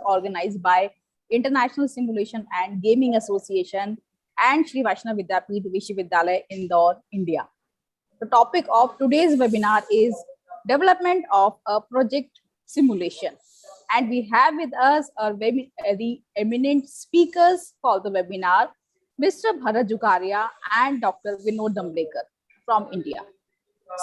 organized by International Simulation and Gaming Association and Shri Vaishnav Vidyapeeth Vishwavidyalaya, Indore, India. The topic of today's webinar is development of a project simulation. And we have with us our very eminent speakers for the webinar, Mr. Bharat Jukaria and Dr. Vinod Dumblecker from India.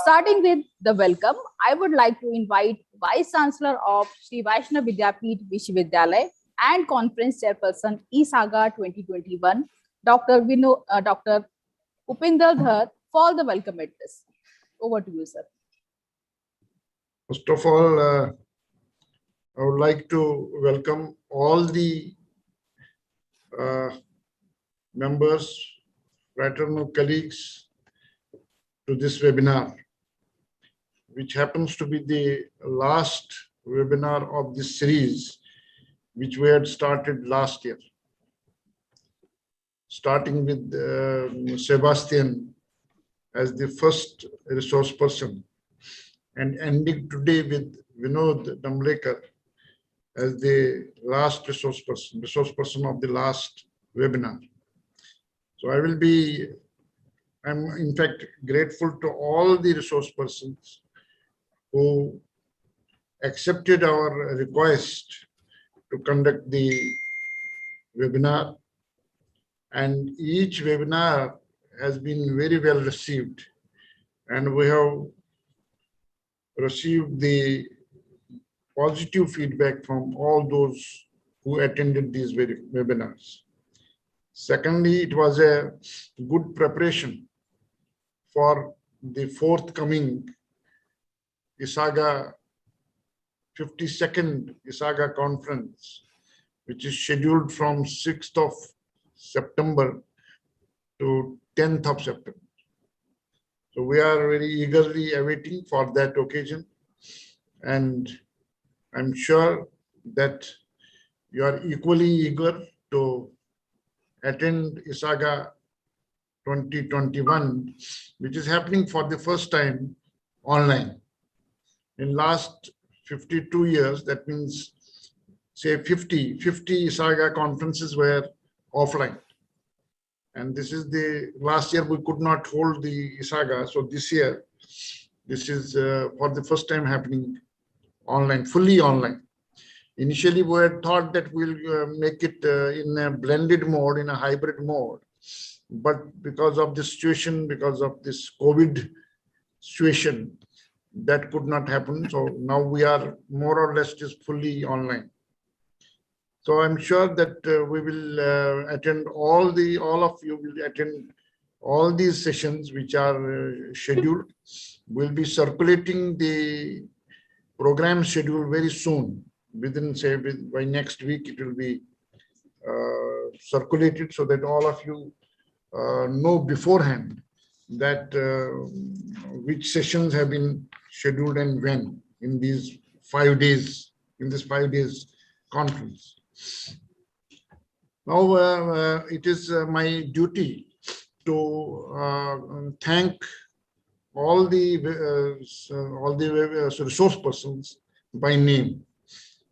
Starting with the welcome, I would like to invite Vice Chancellor of Shri Vaishnav Vidyapeeth Vishwavidyalaya and Conference Chairperson ISAGA 2021, Dr. Upinder Dhar, for the welcome address. Over to you, sir. First of all, I would like to welcome all the members, fraternal colleagues to this webinar, which happens to be the last webinar of this series, which we had started last year. Starting with Sebastian as the first resource person and ending today with Vinod Dumblecker as the last resource person of the last webinar. So I'm in fact grateful to all the resource persons who accepted our request to conduct the webinar, and each webinar has been very well received, and we have received the positive feedback from all those who attended these webinars. Secondly, it was a good preparation for the forthcoming ISAGA 52nd ISAGA conference, which is scheduled from 6th of September to 10th of September. So we are very eagerly awaiting for that occasion, and I'm sure that you are equally eager to attend ISAGA 2021, which is happening for the first time online. In last 52 years, that means say 50 ISAGA conferences were offline. And this is the last year we could not hold the ISAGA. So this year, this is for the first time happening online, fully online. Initially, we had thought that we'll make it in a blended mode, in a hybrid mode. But because of the situation, because of this COVID situation, that could not happen. So now we are more or less just fully online. So I'm sure that we will attend all of you will attend all these sessions which are scheduled. We'll be circulating the program schedule very soon. Within, say, by next week, it will be circulated so that all of you know beforehand that which sessions have been scheduled and when in these 5 days, in this 5 days conference. Now, it is my duty to thank all the resource persons by name.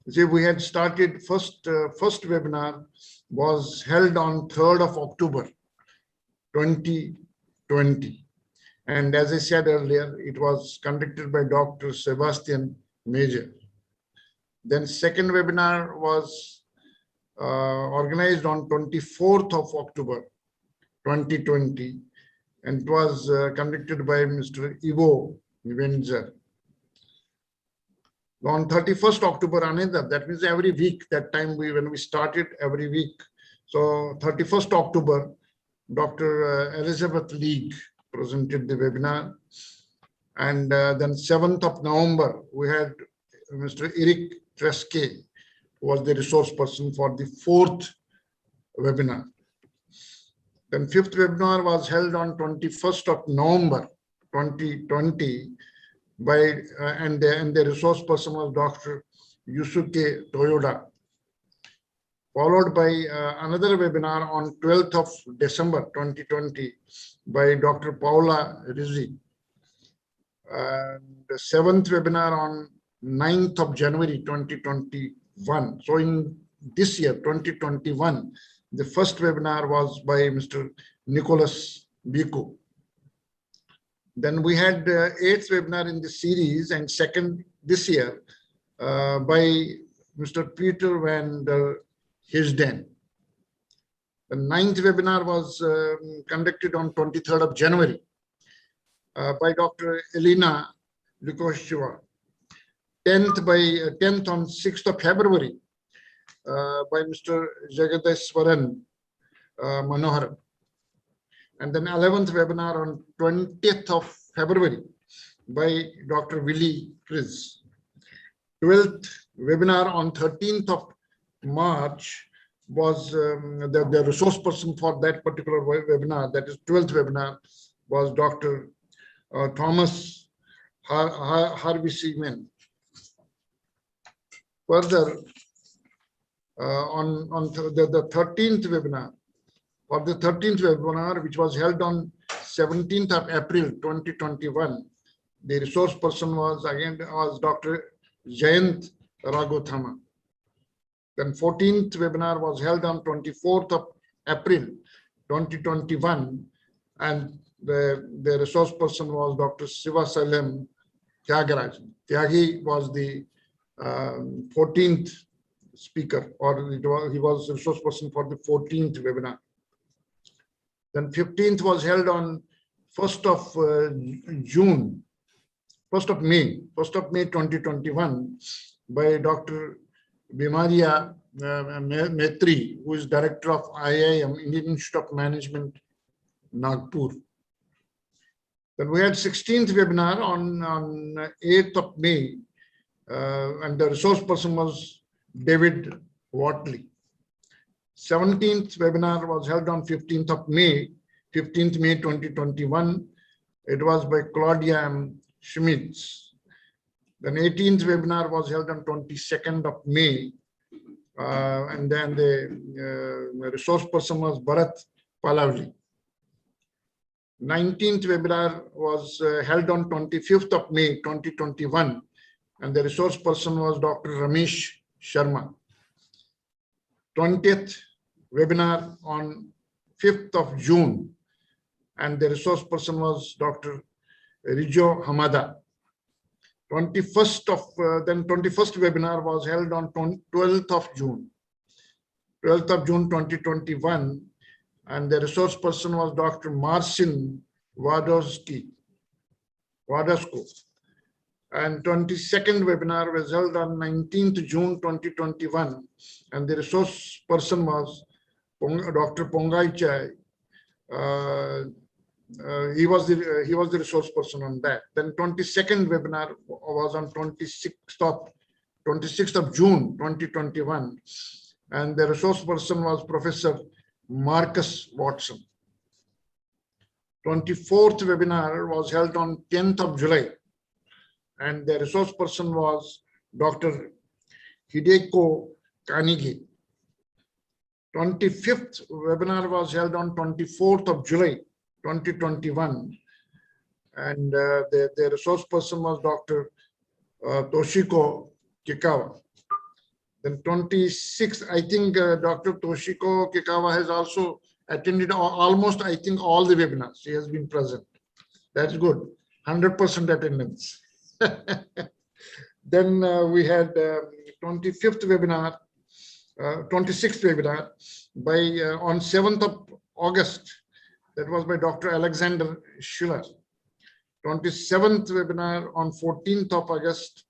See, we had started first webinar was held on 3rd of October 2020, and as I said earlier, it was conducted by Dr. Sebastian Major. Then second webinar was organized on 24th of October 2020, and it was conducted by Mr. Ivo Venzer. On 31st October, another, that means every week, that time when we started every week. So 31st October, Dr. Elizabeth League presented the webinar. And then 7th of November, we had Mr. Eric Treske, who was the resource person for the 4th webinar. Then 5th webinar was held on 21st of November 2020 by and the resource person was Dr. Yusuke Toyoda, followed by another webinar on 12th of December 2020 by Dr. Paula Rizzi. The 7th webinar on 9th of January 2021. So in this year, 2021, the first webinar was by Mr. Nicholas Biku. Then we had eighth webinar in the series and second this year by Mr. Peter van der Hisden. The ninth webinar was conducted on 23rd of January by Dr. Elena Lukosheva. 10th on 6th of February by Mr. Jagadeshwaran Manohar. And then 11th webinar on 20th of February by Dr. Willie Chris. 12th webinar on 13th of March was the resource person for that particular webinar, that is 12th webinar, was Dr. Thomas Harvey Seaman. Further, on the 13th webinar, for the 13th webinar, which was held on 17th of April 2021, the resource person was Dr. Jayant Raghuthama. Then 14th webinar was held on 24th of April 2021, and the resource person was Dr. Siva Salem Tyagarajan. Tyagi was the 14th speaker, or he was the resource person for the 14th webinar. Then 15th was held on 1st of May 2021 by Dr. Bimaria Maitri, who is director of IIM, Indian Institute of Management, Nagpur. Then we had 16th webinar on 8th of May, and the resource person was David Watley. 17th webinar was held on 15th May 2021. It was by Claudia M. Schmitz. Then 18th webinar was held on 22nd of May. And then the resource person was Bharat Palavli. 19th webinar was held on 25th of May 2021. And the resource person was Dr. Ramesh Sharma. 20th webinar on 5th of June, and the resource person was Dr. Rijo Hamada. 21st webinar was held on 12th of June. 12th of June 2021, and the resource person was Dr. Marcin Wadowski. And 22nd webinar was held on 19th June 2021, and the resource person was Dr. Pongai Chai. He was the resource person on that. Then 22nd webinar was on 26th of June 2021, and the resource person was Professor Marcus Watson. 24th webinar was held on 10th of July, and the resource person was Dr. Hideko Kanigi. 25th webinar was held on 24th of July 2021, and the resource person was Dr. Toshiko Kikawa. Then 26th, I think Dr. Toshiko Kikawa has also attended almost, I think, all the webinars. She has been present. That's good. 100% attendance. Then we had 26th webinar by on 7th of August. That was by Dr. Alexander Schiller. 27th webinar on 14th of August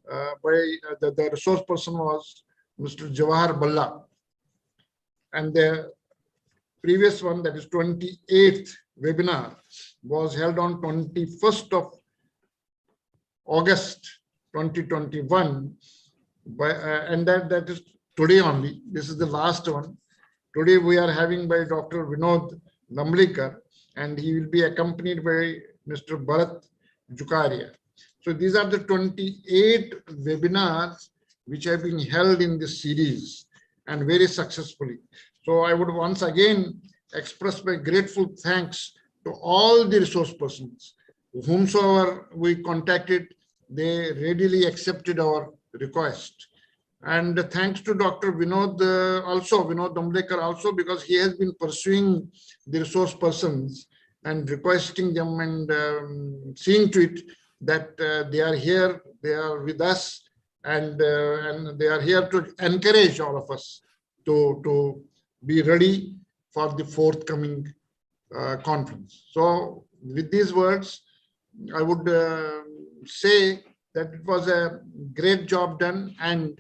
by the resource person was Mr. Jawahar Balla. And the previous one, that is 28th webinar, was held on 21st of August 2021 by and that is today only. This is the last one. Today we are having by Dr. Vinod Dumblecker, and he will be accompanied by Mr. Bharat Jukaria. So these are the 28 webinars which have been held in this series and very successfully. So I would once again express my grateful thanks to all the resource persons. Whomsoever we contacted, they readily accepted our request. And thanks to Dr. Vinod, Vinod Dumblecker also, because he has been pursuing the resource persons and requesting them and seeing to it that they are here, they are with us, and they are here to encourage all of us to be ready for the forthcoming conference. So with these words, I would say that it was a great job done, and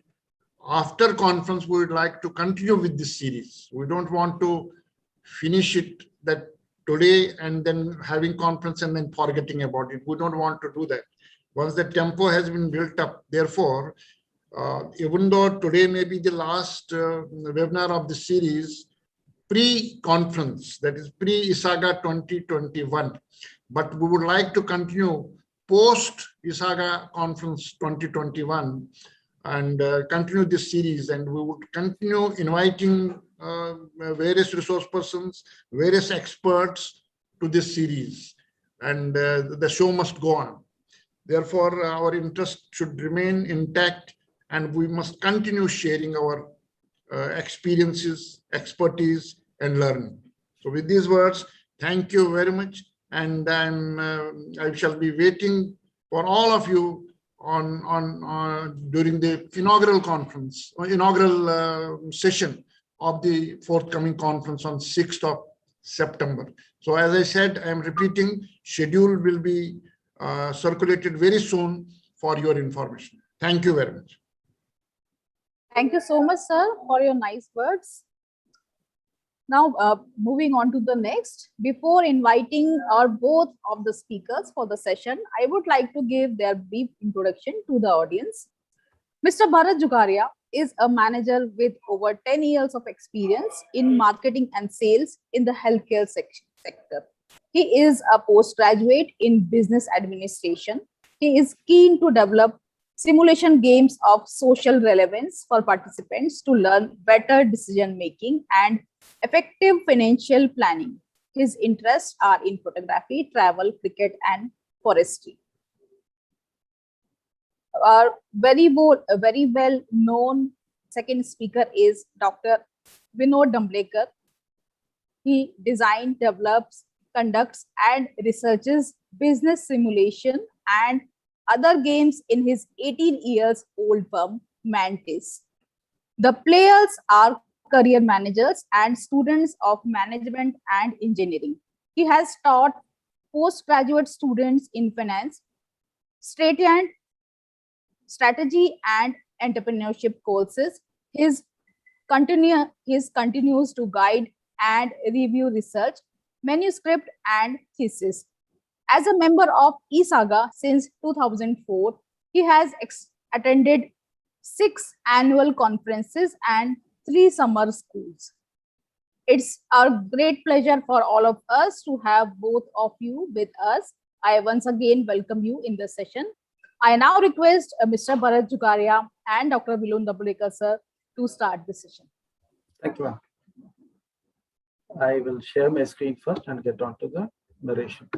after conference, we would like to continue with this series. We don't want to finish it that today and then having conference and then forgetting about it. We don't want to do that. Once the tempo has been built up, therefore, even though today may be the last webinar of the series, pre-conference, that is pre-ISAGA 2021, but we would like to continue post-ISAGA conference 2021 and continue this series, and we would continue inviting various resource persons, various experts to this series, and the show must go on. Therefore, our interest should remain intact, and we must continue sharing our experiences, expertise, and learning. So with these words, thank you very much, and I shall be waiting for all of you during the inaugural conference, or inaugural session of the forthcoming conference on 6th of September. So as I said, I am repeating, schedule will be circulated very soon for your information. Thank you very much. Thank you so much, sir, for your nice words. Now, moving on to the next. Before inviting both of the speakers for the session, I would like to give their brief introduction to the audience. Mr. Bharat Jugaria is a manager with over 10 years of experience in marketing and sales in the healthcare sector. He is a postgraduate in business administration. He is keen to develop simulation games of social relevance for participants to learn better decision making and effective financial planning. His interests are in photography, travel, cricket, and forestry. Our very well known second speaker is Dr. Vinod Dumblecker. He designs, develops, conducts, and researches business simulation and other games in his 18 years old firm, Mantis. The players are career managers and students of management and engineering. He has taught postgraduate students in finance, strategy and entrepreneurship courses. His continues to guide and review research, manuscript, and thesis. As a member of ISAGA since 2004, he has attended 6 annual conferences and 3 summer schools. It's a great pleasure for all of us to have both of you with us. I once again welcome you in the session. I now request Mr. Bharat Jugaria and Dr. Vinod Dumblecker, sir, to start the session. Thank you, ma'am. I will share my screen first and get on to the narration.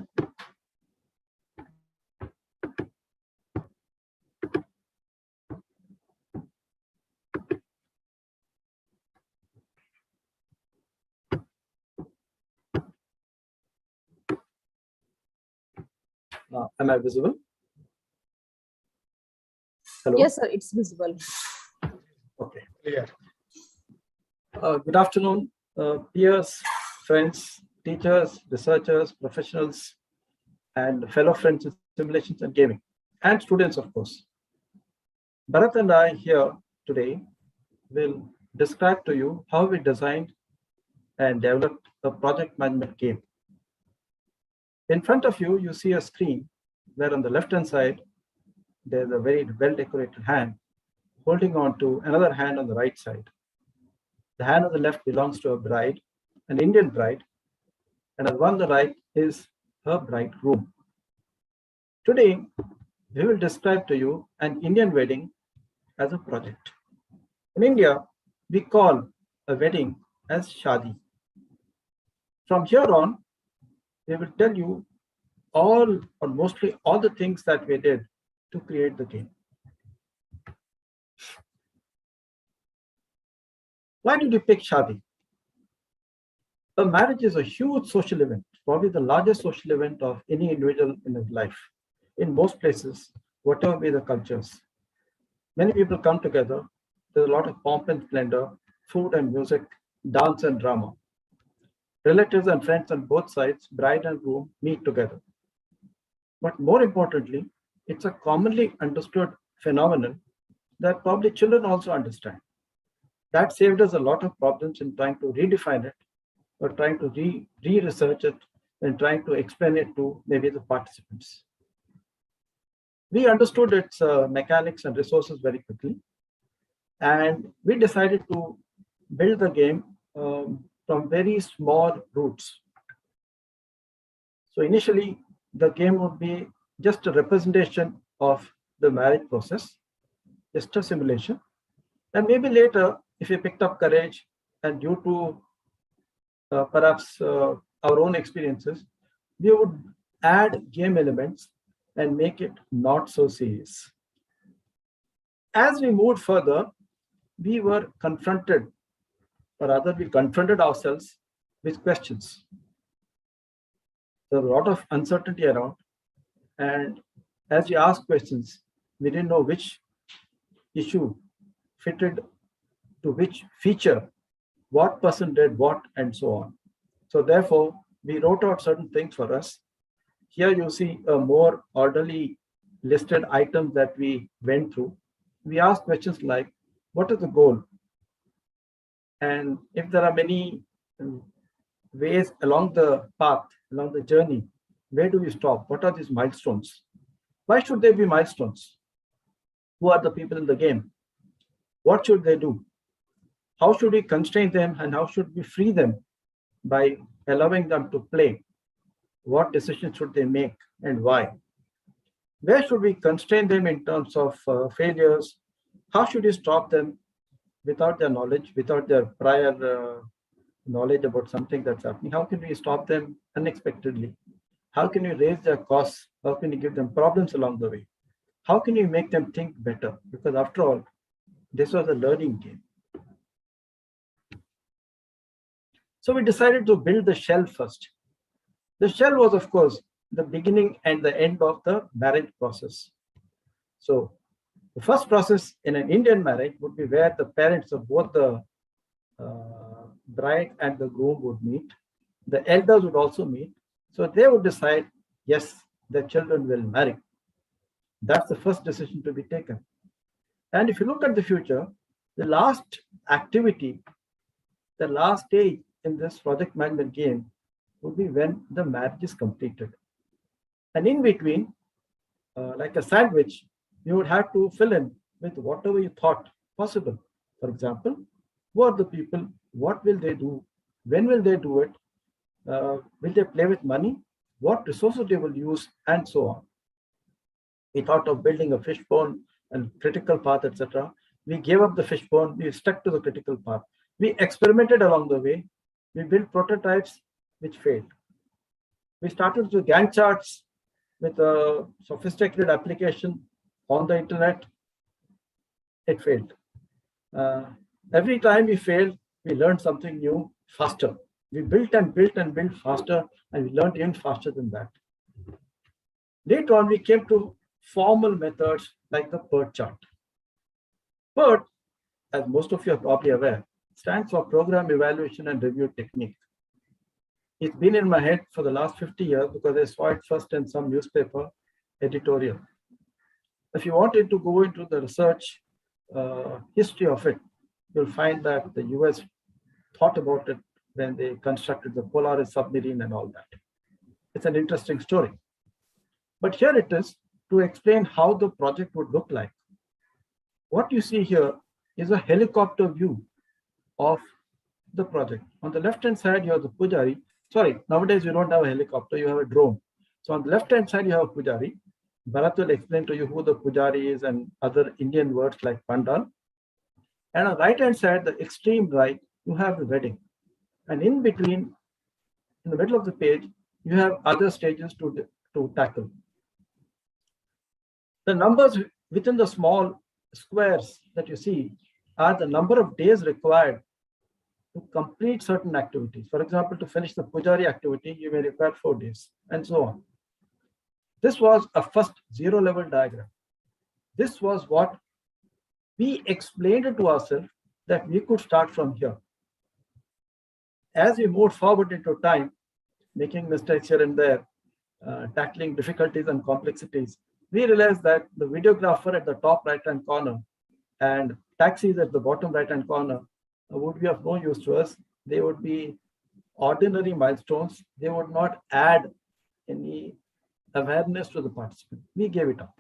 Am I visible? Hello? Yes, sir, it's visible. Okay. Yeah. Good afternoon, peers, friends, teachers, researchers, professionals, and fellow friends in simulations and gaming, and students, of course. Bharat and I here today will describe to you how we designed and developed a project management game. In front of you, you see a screen where on the left-hand side, there's a very well-decorated hand holding on to another hand on the right side. The hand on the left belongs to a bride, an Indian bride, and the one on the right is her bridegroom. Today, we will describe to you an Indian wedding as a project. In India, we call a wedding as shadi. From here on, we will tell you all or mostly all the things that we did to create the game. Why did you pick Shadi? A marriage is a huge social event, probably the largest social event of any individual in his life. In most places, whatever be the cultures, many people come together. There's a lot of pomp and splendor, food and music, dance and drama. Relatives and friends on both sides, bride and groom, meet together. But more importantly, it's a commonly understood phenomenon that probably children also understand. That saved us a lot of problems in trying to redefine it or trying to re-research it and trying to explain it to maybe the participants. We understood its mechanics and resources very quickly, and we decided to build the game from very small roots. So initially, the game would be just a representation of the marriage process, just a simulation. And maybe later, if we picked up courage and due to perhaps our own experiences, we would add game elements and make it not so serious. As we moved further, we were confronted, or rather we confronted ourselves with questions. There was a lot of uncertainty around, and as we asked questions, we didn't know which issue fitted to which feature, what person did what, and so on. So therefore, we wrote out certain things for us. Here you see a more orderly listed items that we went through. We asked questions like, what is the goal? And if there are many ways along the path, along the journey, where do we stop? What are these milestones? Why should there be milestones? Who are the people in the game? What should they do? How should we constrain them and how should we free them by allowing them to play? What decisions should they make and why? Where should we constrain them in terms of failures? How should we stop them without their knowledge, without their prior knowledge about something that's happening? How can we stop them unexpectedly? How can we raise their costs? How can we give them problems along the way? How can we make them think better? Because after all, this was a learning game. So we decided to build the shell first. The shell was, of course, the beginning and the end of the marriage process. So the first process in an Indian marriage would be where the parents of both the bride and the groom would meet. The elders would also meet. So they would decide, yes, their children will marry. That's the first decision to be taken. And if you look at the future, the last activity, the last stage in this project management game would be when the marriage is completed. And in between, like a sandwich, you would have to fill in with whatever you thought possible. For example, who are the people? What will they do? When will they do it? Will they play with money? What resources they will use, and so on. We thought of building a fishbone and critical path, etc. We gave up the fishbone. We stuck to the critical path. We experimented along the way. We built prototypes which failed. We started with Gantt charts with a sophisticated application on the internet. It failed. Every time we failed, we learned something new faster. We built and built and built faster, and we learned even faster than that. Later on, we came to formal methods like the PERT chart. PERT, as most of you are probably aware, stands for Program Evaluation and Review Technique. It's been in my head for the last 50 years because I saw it first in some newspaper editorial. If you wanted to go into the research history of it, you'll find that the US thought about it when they constructed the Polaris submarine and all that. It's an interesting story. But here it is to explain how the project would look like. What you see here is a helicopter view of the project. On the left-hand side, you have the Pujari. Sorry, nowadays you don't have a helicopter, you have a drone. So on the left-hand side, you have a Pujari. Bharat will explain to you who the Pujari is and other Indian words like Pandal. And on the right-hand side, the extreme right, you have the wedding. And in between, in the middle of the page, you have other stages to tackle. The numbers within the small squares that you see are the number of days required to complete certain activities. For example, to finish the Pujari activity, you may require 4 days, and so on. This was a first zero-level diagram. This was what we explained it to ourselves that we could start from here. As we moved forward into time, making mistakes here and there, tackling difficulties and complexities, we realized that the videographer at the top right-hand corner and taxis at the bottom right-hand corner would be of no use to us. They would be ordinary milestones. They would not add any awareness to the participant. We gave it up.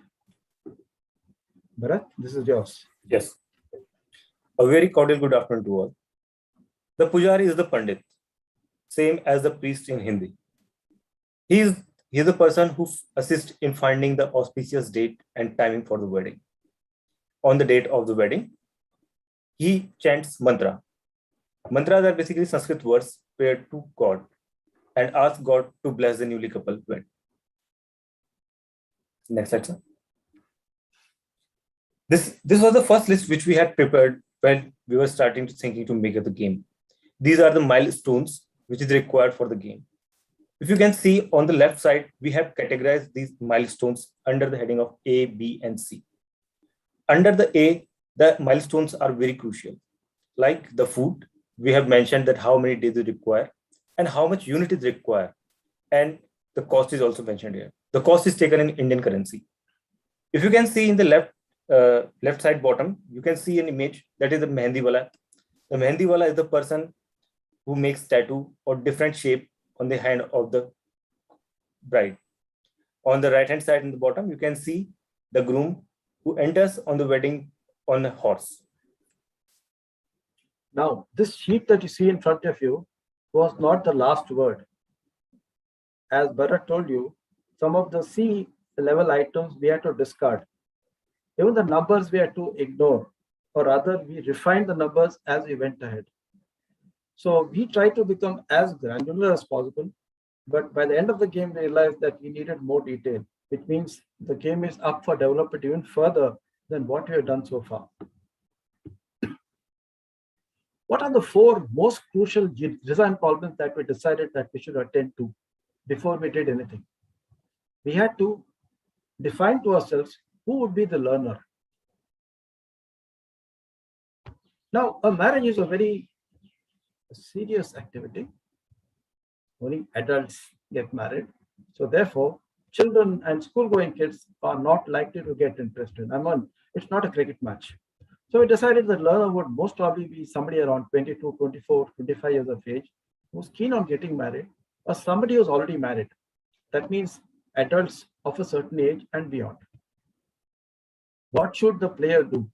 Bharat, this is yours. Yes. A very cordial good afternoon to all. The Pujari is the Pandit, same as the priest in Hindi. He is the person who assists in finding the auspicious date and timing for the wedding. On the date of the wedding, he chants mantra. Mantras are basically Sanskrit words prayed to God and ask God to bless the newly coupled wed. Next slide, sir. This was the first list which we had prepared when we were starting to thinking to make the game. These are the milestones which is required for the game. If you can see on the left side, we have categorized these milestones under the heading of A, B, and C. Under the A, the milestones are very crucial. Like the food, we have mentioned that how many days it require and how much unit is required. And the cost is also mentioned here. The cost is taken in Indian currency. If you can see in the left side bottom, you can see an image that is the Mehendi Wala. The Mehendi Wala is the person who makes tattoo or different shape on the hand of the bride. On the right hand side in the bottom, you can see the groom who enters on the wedding on a horse. Now, this sheet that you see in front of you was not the last word. As Bharat told you, some of the C level items we had to discard. Even the numbers we had to ignore, or rather we refined the numbers as we went ahead. So we tried to become as granular as possible, but by the end of the game, we realized that we needed more detail, which means the game is up for development even further than what we have done so far. What are the 4 most crucial design problems that we decided that we should attend to before we did anything? We had to define to ourselves who would be the learner. Now, a marriage is a very serious activity. Only adults get married. So therefore, children and school-going kids are not likely to get interested. It's not a cricket match. So we decided the learner would most probably be somebody around 22, 24, 25 years of age, who's keen on getting married, or somebody who's already married. That means adults of a certain age and beyond. What should the player do?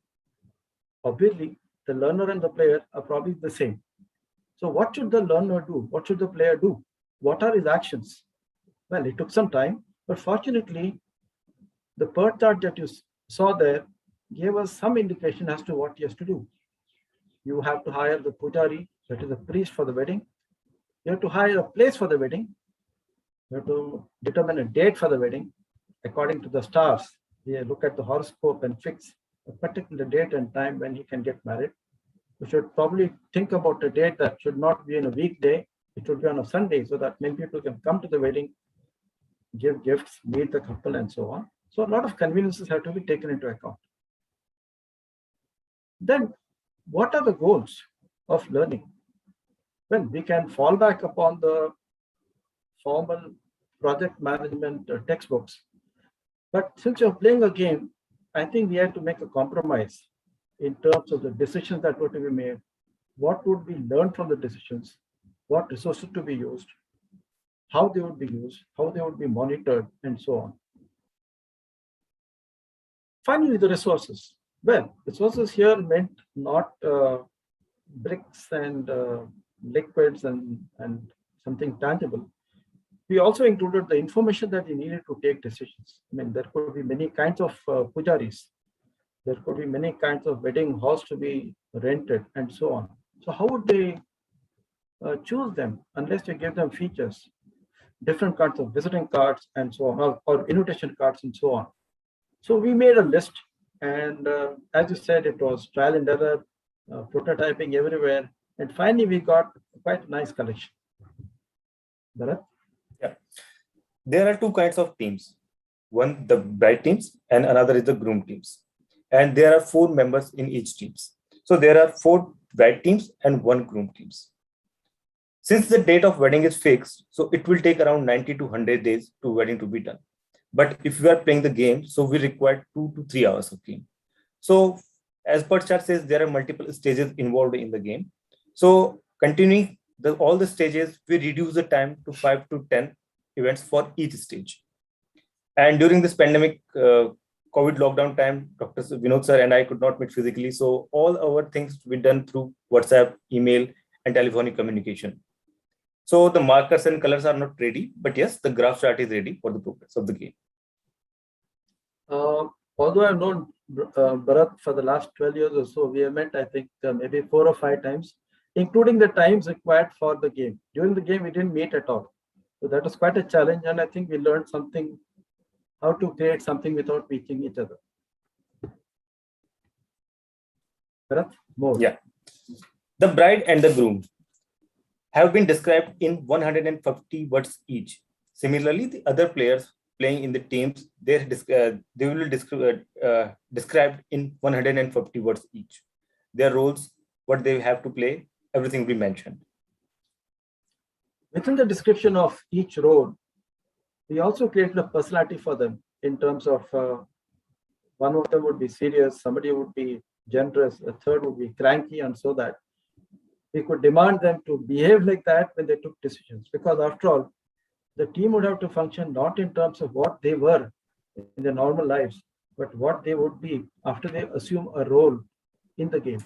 Obviously, the learner and the player are probably the same. So what should the learner do? What should the player do? What are his actions? Well, it took some time, but fortunately, the birth chart that you saw there gave us some indication as to what he has to do. You have to hire the pujari, that is the priest for the wedding. You have to hire a place for the wedding. You have to determine a date for the wedding according to the stars. We look at the horoscope and fix a particular date and time when he can get married. We should probably think about a date that should not be in a weekday. It should be on a Sunday so that many people can come to the wedding, give gifts, meet the couple, and so on. So a lot of conveniences have to be taken into account. Then, what are the goals of learning? Well, we can fall back upon the formal project management textbooks. But since you're playing a game, I think we have to make a compromise in terms of the decisions that were to be made. What would be learned from the decisions? What resources to be used? How they would be used? How they would be monitored? And so on. Finally, the resources. Well, resources here meant not bricks and liquids and something tangible. We also included the information that we needed to take decisions. I mean, there could be many kinds of pujaris. There could be many kinds of wedding halls to be rented and so on. So how would they choose them unless you give them features, different kinds of visiting cards and so on, or invitation cards and so on. So we made a list, and as you said, it was trial and error, prototyping everywhere, And finally, we got quite a nice collection. Bharat? Yeah. There are two kinds of teams. One, the bride teams, and another is the groom teams. And there are 4 members in each teams. So there are 4 bride teams and 1 groom teams. Since the date of wedding is fixed, so it will take around 90 to 100 days to wedding to be done. But if we are playing the game, so we require 2 to 3 hours of game. So as per chart says, there are multiple stages involved in the game. So continuing all the stages, we reduce the time to 5 to 10 events for each stage. And during this pandemic, COVID lockdown time, Dr. Vinod sir and I could not meet physically. So all our things we done through WhatsApp, email, and telephonic communication. So the markers and colors are not ready, but yes, the graph chart is ready for the progress of the game. Although I've known Bharat for the last 12 years or so, we have met, I think, maybe 4 or 5 times, including the times required for the game. During the game, we didn't meet at all. So that was quite a challenge. And I think we learned something, how to create something without meeting each other. Bharat, more. Yeah. The bride and the groom have been described in 150 words each. Similarly, the other players playing in the teams, they will be described in 150 words each. Their roles, what they have to play, everything will be mentioned. Within the description of each role, we also created a personality for them in terms of one of them would be serious, somebody would be generous, a third would be cranky, and so that we could demand them to behave like that when they took decisions. Because after all, the team would have to function not in terms of what they were in their normal lives, but what they would be after they assume a role in the game.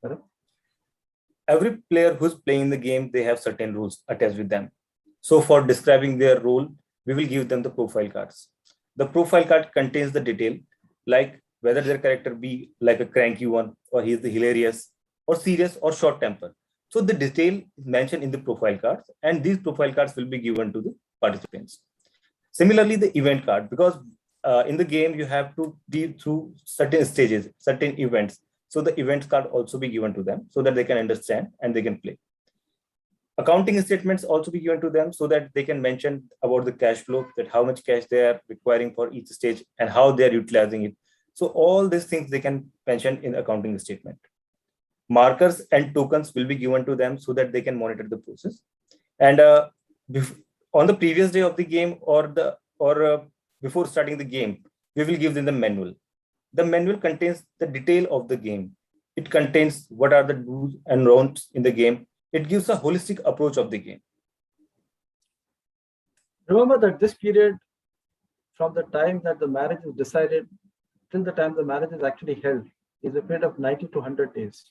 Correct? Every player who's playing the game, they have certain rules attached with them. So for describing their role, we will give them the profile cards. The profile card contains the detail, like whether their character be like a cranky one, or he is the hilarious, or serious, or short temper. So the detail is mentioned in the profile cards, and these profile cards will be given to the participants. Similarly, the event card, because in the game, you have to be through certain stages, certain events. So the event card also be given to them so that they can understand and they can play. Accounting statements also be given to them so that they can mention about the cash flow, that how much cash they are requiring for each stage and how they are utilizing it. So all these things they can mention in the accounting statement. Markers and tokens will be given to them so that they can monitor the process. And on the previous day of the game or before starting the game, we will give them the manual. The manual contains the detail of the game. It contains what are the do's and don'ts in the game. It gives a holistic approach of the game. Remember that this period, from the time that the marriage is decided till the time the marriage is actually held, is a period of 90 to 100 days.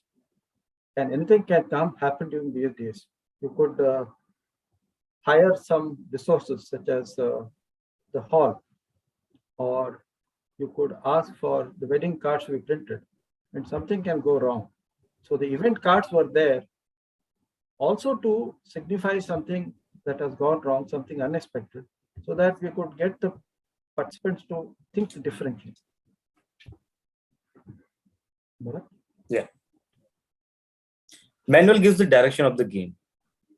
And anything can happen during these days. You could hire some resources such as the hall, or you could ask for the wedding cards to be printed, and something can go wrong. So the event cards were there also to signify something that has gone wrong, something unexpected, so that we could get the participants to think differently. Yeah. Manual gives the direction of the game,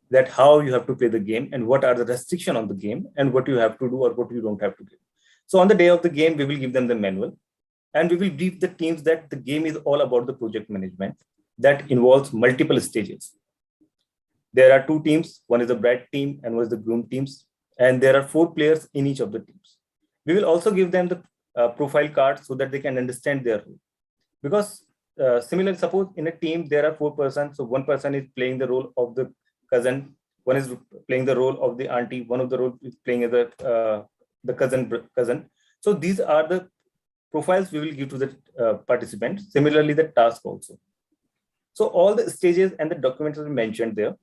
that how you have to play the game and what are the restrictions on the game and what you have to do or what you don't have to do. So on the day of the game, we will give them the manual and we will brief the teams that the game is all about the project management that involves multiple stages. There are 2 teams, one is the bride team and one is the groom teams, and there are 4 players in each of the teams. We will also give them the profile cards so that they can understand their role. Because similarly, suppose in a team, there are 4 persons, so one person is playing the role of the cousin, one is playing the role of the auntie, one of the role is playing as the cousin. So these are the profiles we will give to the participants. Similarly, the task also. So all the stages and the documents are mentioned there.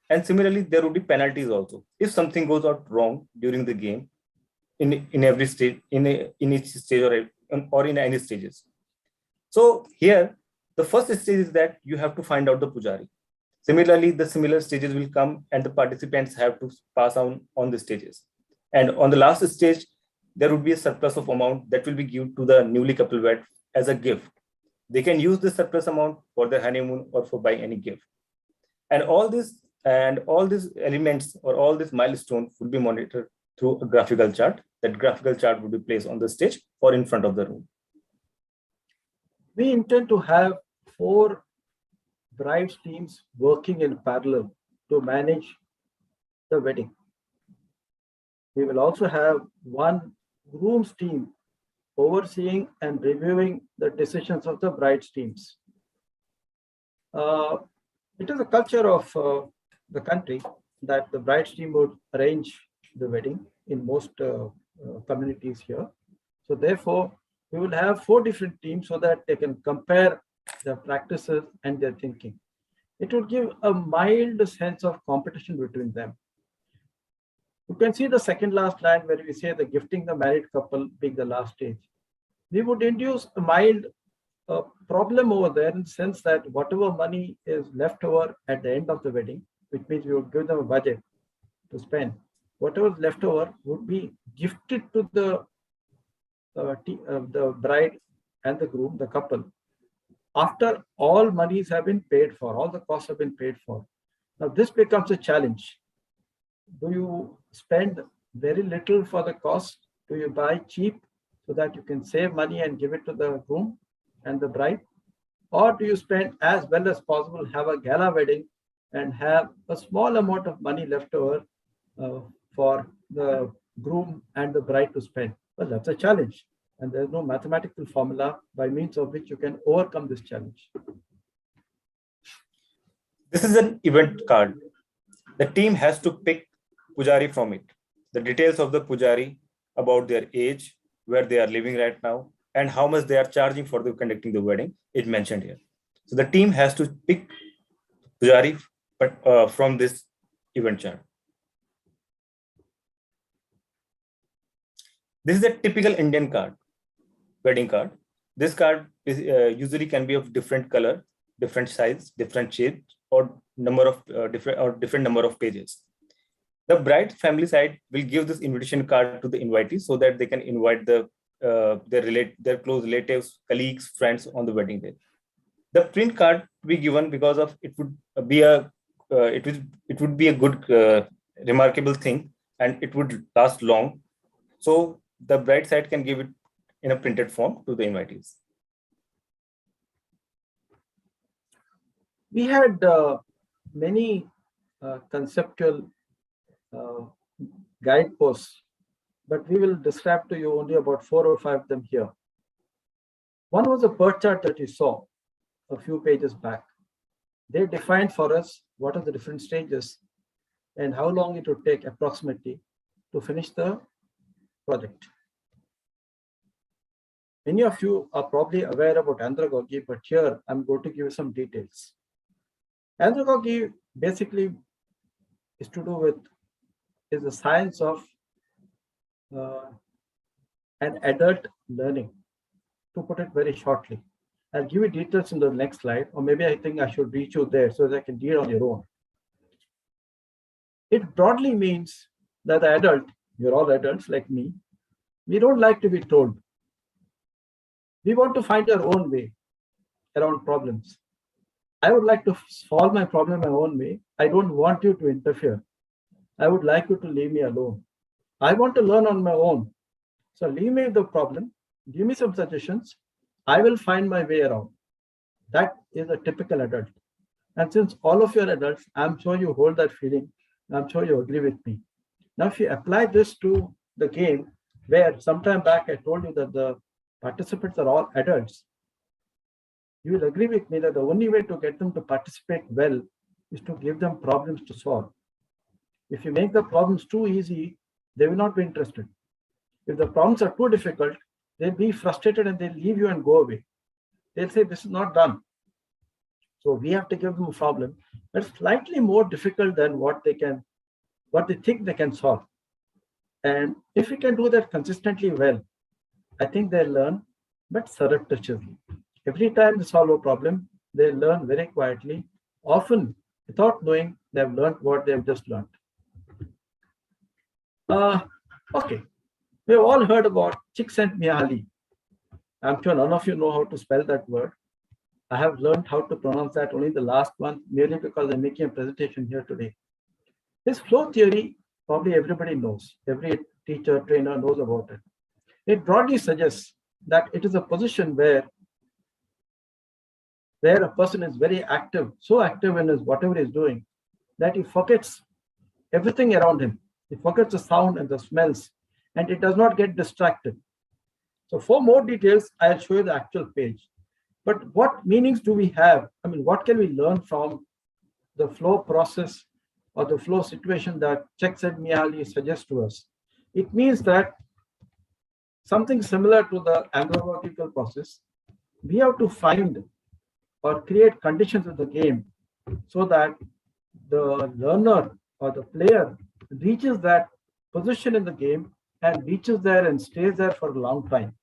And similarly, there will be penalties also. If something goes out wrong during the game, in every stage, in each stage or in any stages. So here, the first stage is that you have to find out the pujari. Similarly, the similar stages will come and the participants have to pass on the stages. And on the last stage, there would be a surplus of amount that will be given to the newly coupled wed as a gift. They can use the surplus amount for their honeymoon or for buying any gift. And all these elements or all these milestones would be monitored through a graphical chart. That graphical chart would be placed on the stage or in front of the room. We intend to have 4 brides teams working in parallel to manage the wedding. We will also have 1 groom's team overseeing and reviewing the decisions of the bride's teams. It is a culture of the country that the bride's team would arrange the wedding in most communities here. So therefore, we will have 4 different teams so that they can compare their practices and their thinking. It would give a mild sense of competition between them. You can see the second last line where we say the gifting the married couple being the last stage. We would induce a mild problem over there in the sense that whatever money is left over at the end of the wedding, which means we would give them a budget to spend, whatever is left over would be gifted to the bride and the groom, the couple, after all monies have been paid for, all the costs have been paid for. Now this becomes a challenge. Do you spend very little for the cost? Do you buy cheap so that you can save money and give it to the groom and the bride? Or do you spend as well as possible, have a gala wedding and have a small amount of money left over for the groom and the bride to spend? Well, that's a challenge. And there's no mathematical formula by means of which you can overcome this challenge. This is an event card. The team has to pick Pujari from it. The details of the Pujari about their age, where they are living right now, and how much they are charging for conducting the wedding is mentioned here. So the team has to pick Pujari from this event chart. This is a typical Indian card, wedding card. This card is usually can be of different color, different size, different shape, or different number of pages. The bride family side will give this invitation card to the invitees so that they can invite their close relatives, colleagues, friends on the wedding day. The print card will be given because of it would be a good remarkable thing, and it would last long. So the bride side can give it in a printed form to the invitees. We had many conceptual guideposts, but we will describe to you only about 4 or 5 of them here. One was a birth chart that you saw a few pages back. They defined for us what are the different stages and how long it would take approximately to finish the project. Many of you are probably aware about andragogy, but here I'm going to give you some details. Andragogy basically is to do with the science of an adult learning, to put it very shortly. I'll give you details in the next slide, or maybe I think I should reach you there so that I can do it on your own. It broadly means that the adult, you're all adults like me, we don't like to be told. We want to find our own way around problems. I would like to solve my problem my own way. I don't want you to interfere. I would like you to leave me alone. I want to learn on my own. So leave me the problem, give me some suggestions. I will find my way around. That is a typical adult. And since all of you are adults, I'm sure you hold that feeling. I'm sure you agree with me. Now, if you apply this to the game, where sometime back I told you that the participants are all adults, you will agree with me that the only way to get them to participate well is to give them problems to solve. If you make the problems too easy, they will not be interested. If the problems are too difficult, they'll be frustrated and they'll leave you and go away. They'll say, this is not done. So we have to give them a problem that's slightly more difficult than what they think they can solve. And if we can do that consistently well, I think they'll learn, but surreptitiously. Every time they solve a problem, they learn very quietly, often without knowing they've learned what they've just learned. Okay, we've all heard about Csikszentmihalyi. I'm sure none of you know how to spell that word. I have learned how to pronounce that only the last month, merely because I'm making a presentation here today. This flow theory, probably everybody knows. Every teacher, trainer knows about it. It broadly suggests that it is a position where a person is very active, so active in his whatever he's doing, that he forgets everything around him. He forgets the sound and the smells, and it does not get distracted. So for more details, I'll show you the actual page. But what meanings do we have? I mean, what can we learn from the flow process or the flow situation that Csikszentmihalyi suggests to us? It means that something similar to the analogical process, we have to find or create conditions in the game so that the learner or the player reaches that position in the game and reaches there and stays there for a long time.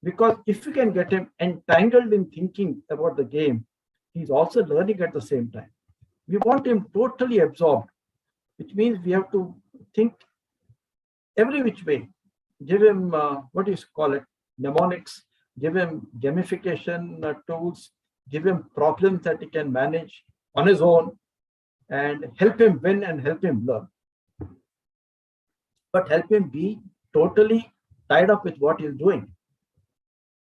Because if you can get him entangled in thinking about the game, he's also learning at the same time. We want him totally absorbed, which means we have to think every which way. Give him, what do you call it, mnemonics, give him gamification tools, give him problems that he can manage on his own, and help him win and help him learn. But help him be totally tied up with what he's doing.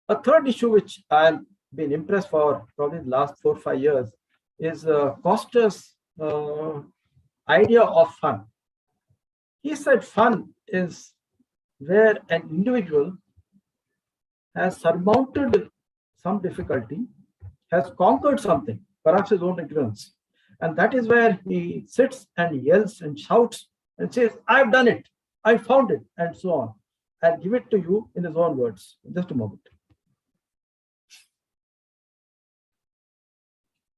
A third issue which I've been impressed for probably the last 4 or 5 years is Costa's idea of fun. He said fun is where an individual has surmounted some difficulty, has conquered something, perhaps his own ignorance. And that is where he sits and yells and shouts and says, I've done it, I found it, and so on. I'll give it to you in his own words. Just a moment.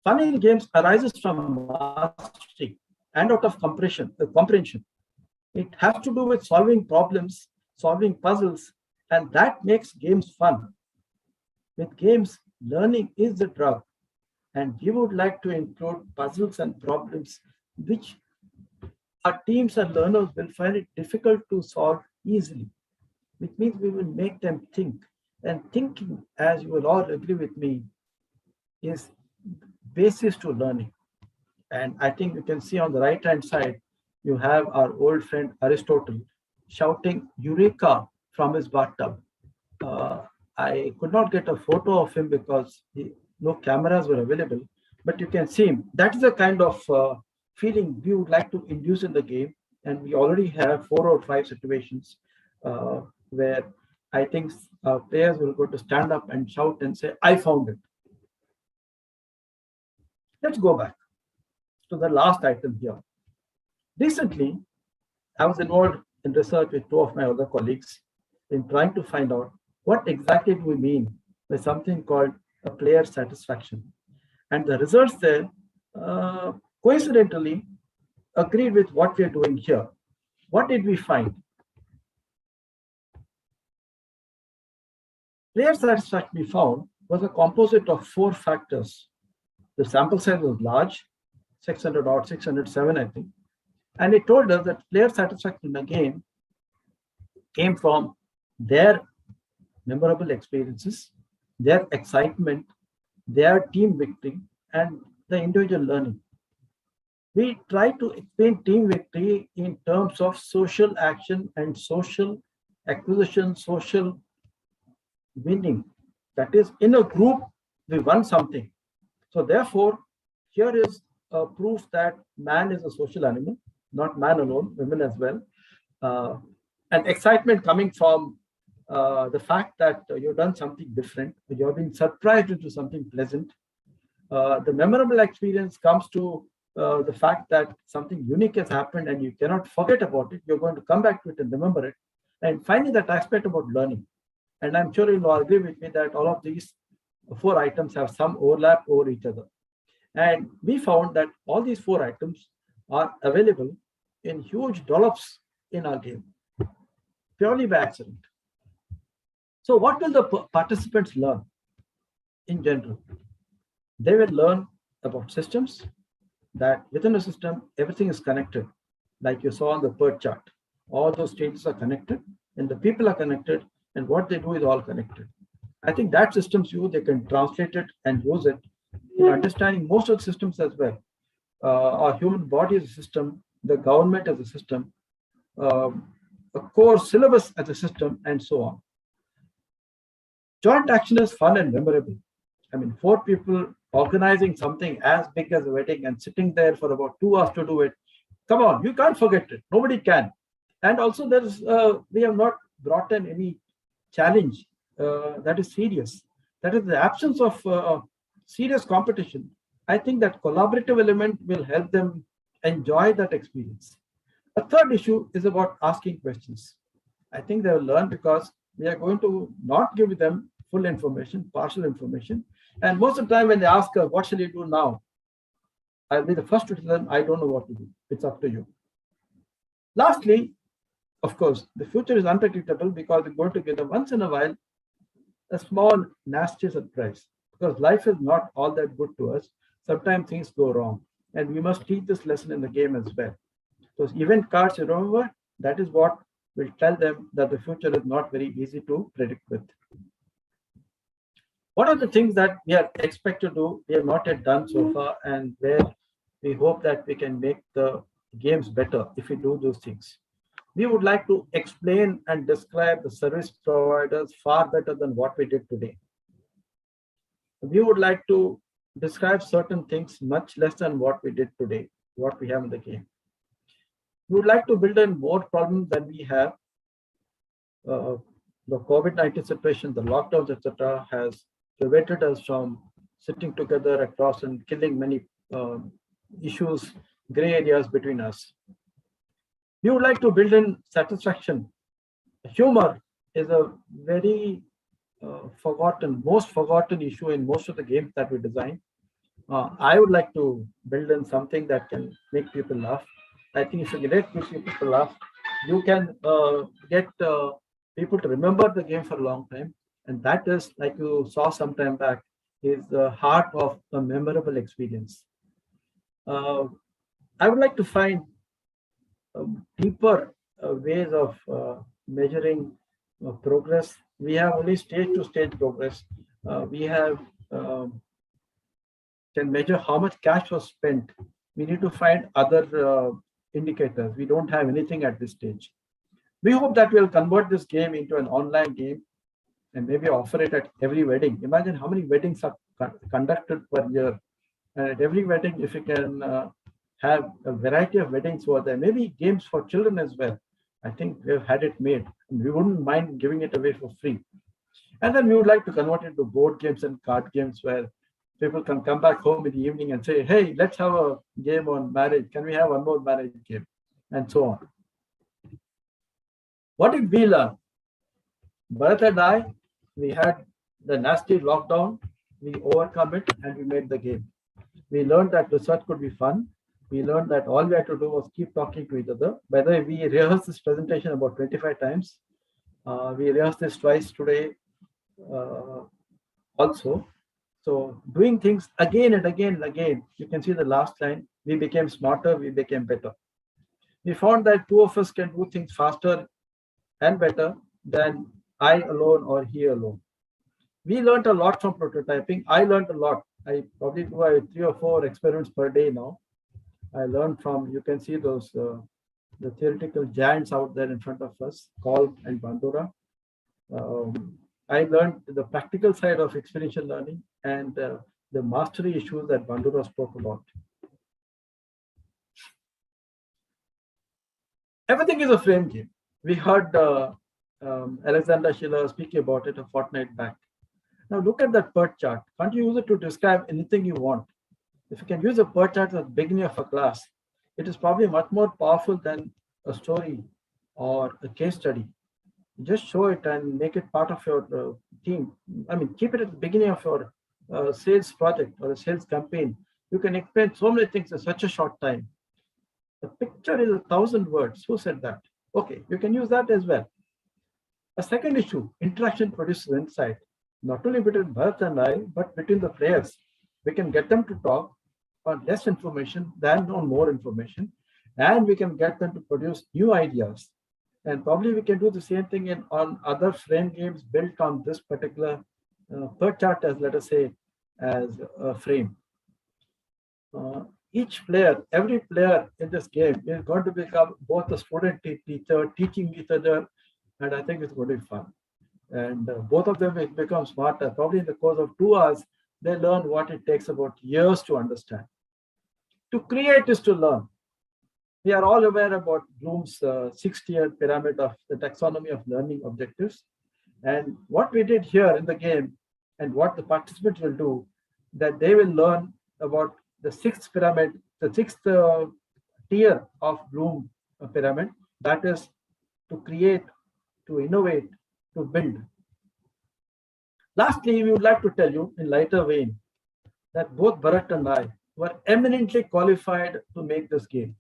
Fun in games arises from mastery and out of comprehension. It has to do with solving problems, solving puzzles, and that makes games fun. With games, learning is the drug, and we would like to include puzzles and problems which our teams and learners will find it difficult to solve easily, which means we will make them think. And thinking, as you will all agree with me, is basis to learning. And I think you can see on the right-hand side, you have our old friend Aristotle shouting Eureka from his bathtub. I could not get a photo of him because no cameras were available, but you can see him. That is the kind of feeling we would like to induce in the game. And we already have 4 or 5 situations where I think players will go to stand up and shout and say, I found it. Let's go back to the last item here. Recently, I was involved in research with 2 of my other colleagues in trying to find out what exactly do we mean by something called a player satisfaction. And the results there coincidentally agreed with what we are doing here. What did we find? Player satisfaction we found was a composite of 4 factors. The sample size was large, 600 or 607, I think. And it told us that player satisfaction in a game came from their memorable experiences, their excitement, their team victory, and the individual learning. We try to explain team victory in terms of social action and social acquisition, social winning. That is, in a group, we won something. So therefore, here is a proof that man is a social animal, not man alone, women as well. And excitement coming from the fact that you've done something different, you have been surprised into something pleasant. The memorable experience comes to the fact that something unique has happened and you cannot forget about it. You're going to come back to it and remember it. And finally, that aspect about learning. And I'm sure you'll all agree with me that all of these 4 items have some overlap over each other. And we found that all these 4 items are available in huge dollops in our game, purely by accident. So what will the participants learn in general? They will learn about systems, that within a system, everything is connected. Like you saw on the PERT chart, all those stages are connected and the people are connected and what they do is all connected. I think that system's view, they can translate it and use it in understanding most of the systems as well. Our human body as a system, the government as a system, a core syllabus as a system, and so on. Joint action is fun and memorable. I mean, 4 people organizing something as big as a wedding and sitting there for about 2 hours to do it. Come on, you can't forget it. Nobody can. And also, we have not brought in any challenge that is serious. That is the absence of serious competition. I think that collaborative element will help them enjoy that experience. A third issue is about asking questions. I think they will learn because we are going to not give them full information, partial information. And most of the time when they ask, what shall you do now? I'll be the first to tell them, I don't know what to do. It's up to you. Lastly, of course, the future is unpredictable because we're going to give them once in a while a small nasty surprise, because life is not all that good to us. Sometimes things go wrong, and we must teach this lesson in the game as well. Those event cards, you remember, that is what will tell them that the future is not very easy to predict with. What are the things that we are expected to do, we have not yet done so far, and where we hope that we can make the games better if we do those things? We would like to explain and describe the service providers far better than what we did today. We would like to describe certain things much less than what we did today, what we have in the game. We would like to build in more problems than we have. The COVID-19 situation, the lockdowns, etc., has prevented us from sitting together across and killing many issues, gray areas between us. We would like to build in satisfaction. Humor is a very most forgotten issue in most of the games that we design. I would like to build in something that can make people laugh. I think if you get people to laugh, you can get people to remember the game for a long time. And that is, like you saw some time back, is the heart of a memorable experience. I would like to find deeper ways of measuring progress. We have only stage-to-stage progress. We have can measure how much cash was spent. We need to find other indicators. We don't have anything at this stage. We hope that we'll convert this game into an online game and maybe offer it at every wedding. Imagine how many weddings are conducted per year. And at every wedding, if you can have a variety of weddings over there, maybe games for children as well. I think we have had it made. And we wouldn't mind giving it away for free. And then we would like to convert it to board games and card games where people can come back home in the evening and say, hey, let's have a game on marriage. Can we have one more marriage game? And so on. What did we learn? Bharat and I, we had the nasty lockdown. We overcome it and we made the game. We learned that research could be fun. We learned that all we had to do was keep talking to each other. By the way, we rehearsed this presentation about 25 times. We rehearsed this twice today also. So doing things again and again and again, you can see the last line, we became smarter, we became better. We found that 2 of us can do things faster and better than I alone or he alone. We learned a lot from prototyping. I learned a lot. I probably do 3 or 4 experiments per day now. I learned from, you can see those, the theoretical giants out there in front of us, Kolb and Bandura. I learned the practical side of experiential learning and the mastery issues that Bandura spoke about. Everything is a frame game. We heard Alexander Schiller speaking about it a fortnight back. Now look at that PERT chart. Can't you use it to describe anything you want? If you can use a PERT chart at the beginning of a class, it is probably much more powerful than a story or a case study. Just show it and make it part of your team. I mean, keep it at the beginning of your sales project or a sales campaign. You can explain so many things in such a short time. The picture is 1,000 words. Who said that? Okay, you can use that as well. A second issue, interaction produces insight, not only between Bharat and I, but between the players. We can get them to talk on less information than on more information, and we can get them to produce new ideas. And probably we can do the same thing on other frame games built on this particular per chart as, let us say, as a frame. Each player, every player in this game is going to become both a student teacher, teaching each other, and I think it's going to be fun. And both of them will become smarter. Probably in the course of 2 hours, they learn what it takes about years to understand. To create is to learn. We are all aware about Bloom's 6-tiered pyramid of the taxonomy of learning objectives. And what we did here in the game and what the participants will do, that they will learn about the 6th pyramid, the 6th tier of Bloom pyramid, that is to create, to innovate, to build. Lastly, we would like to tell you in lighter vein that both Bharat and I were eminently qualified to make this game.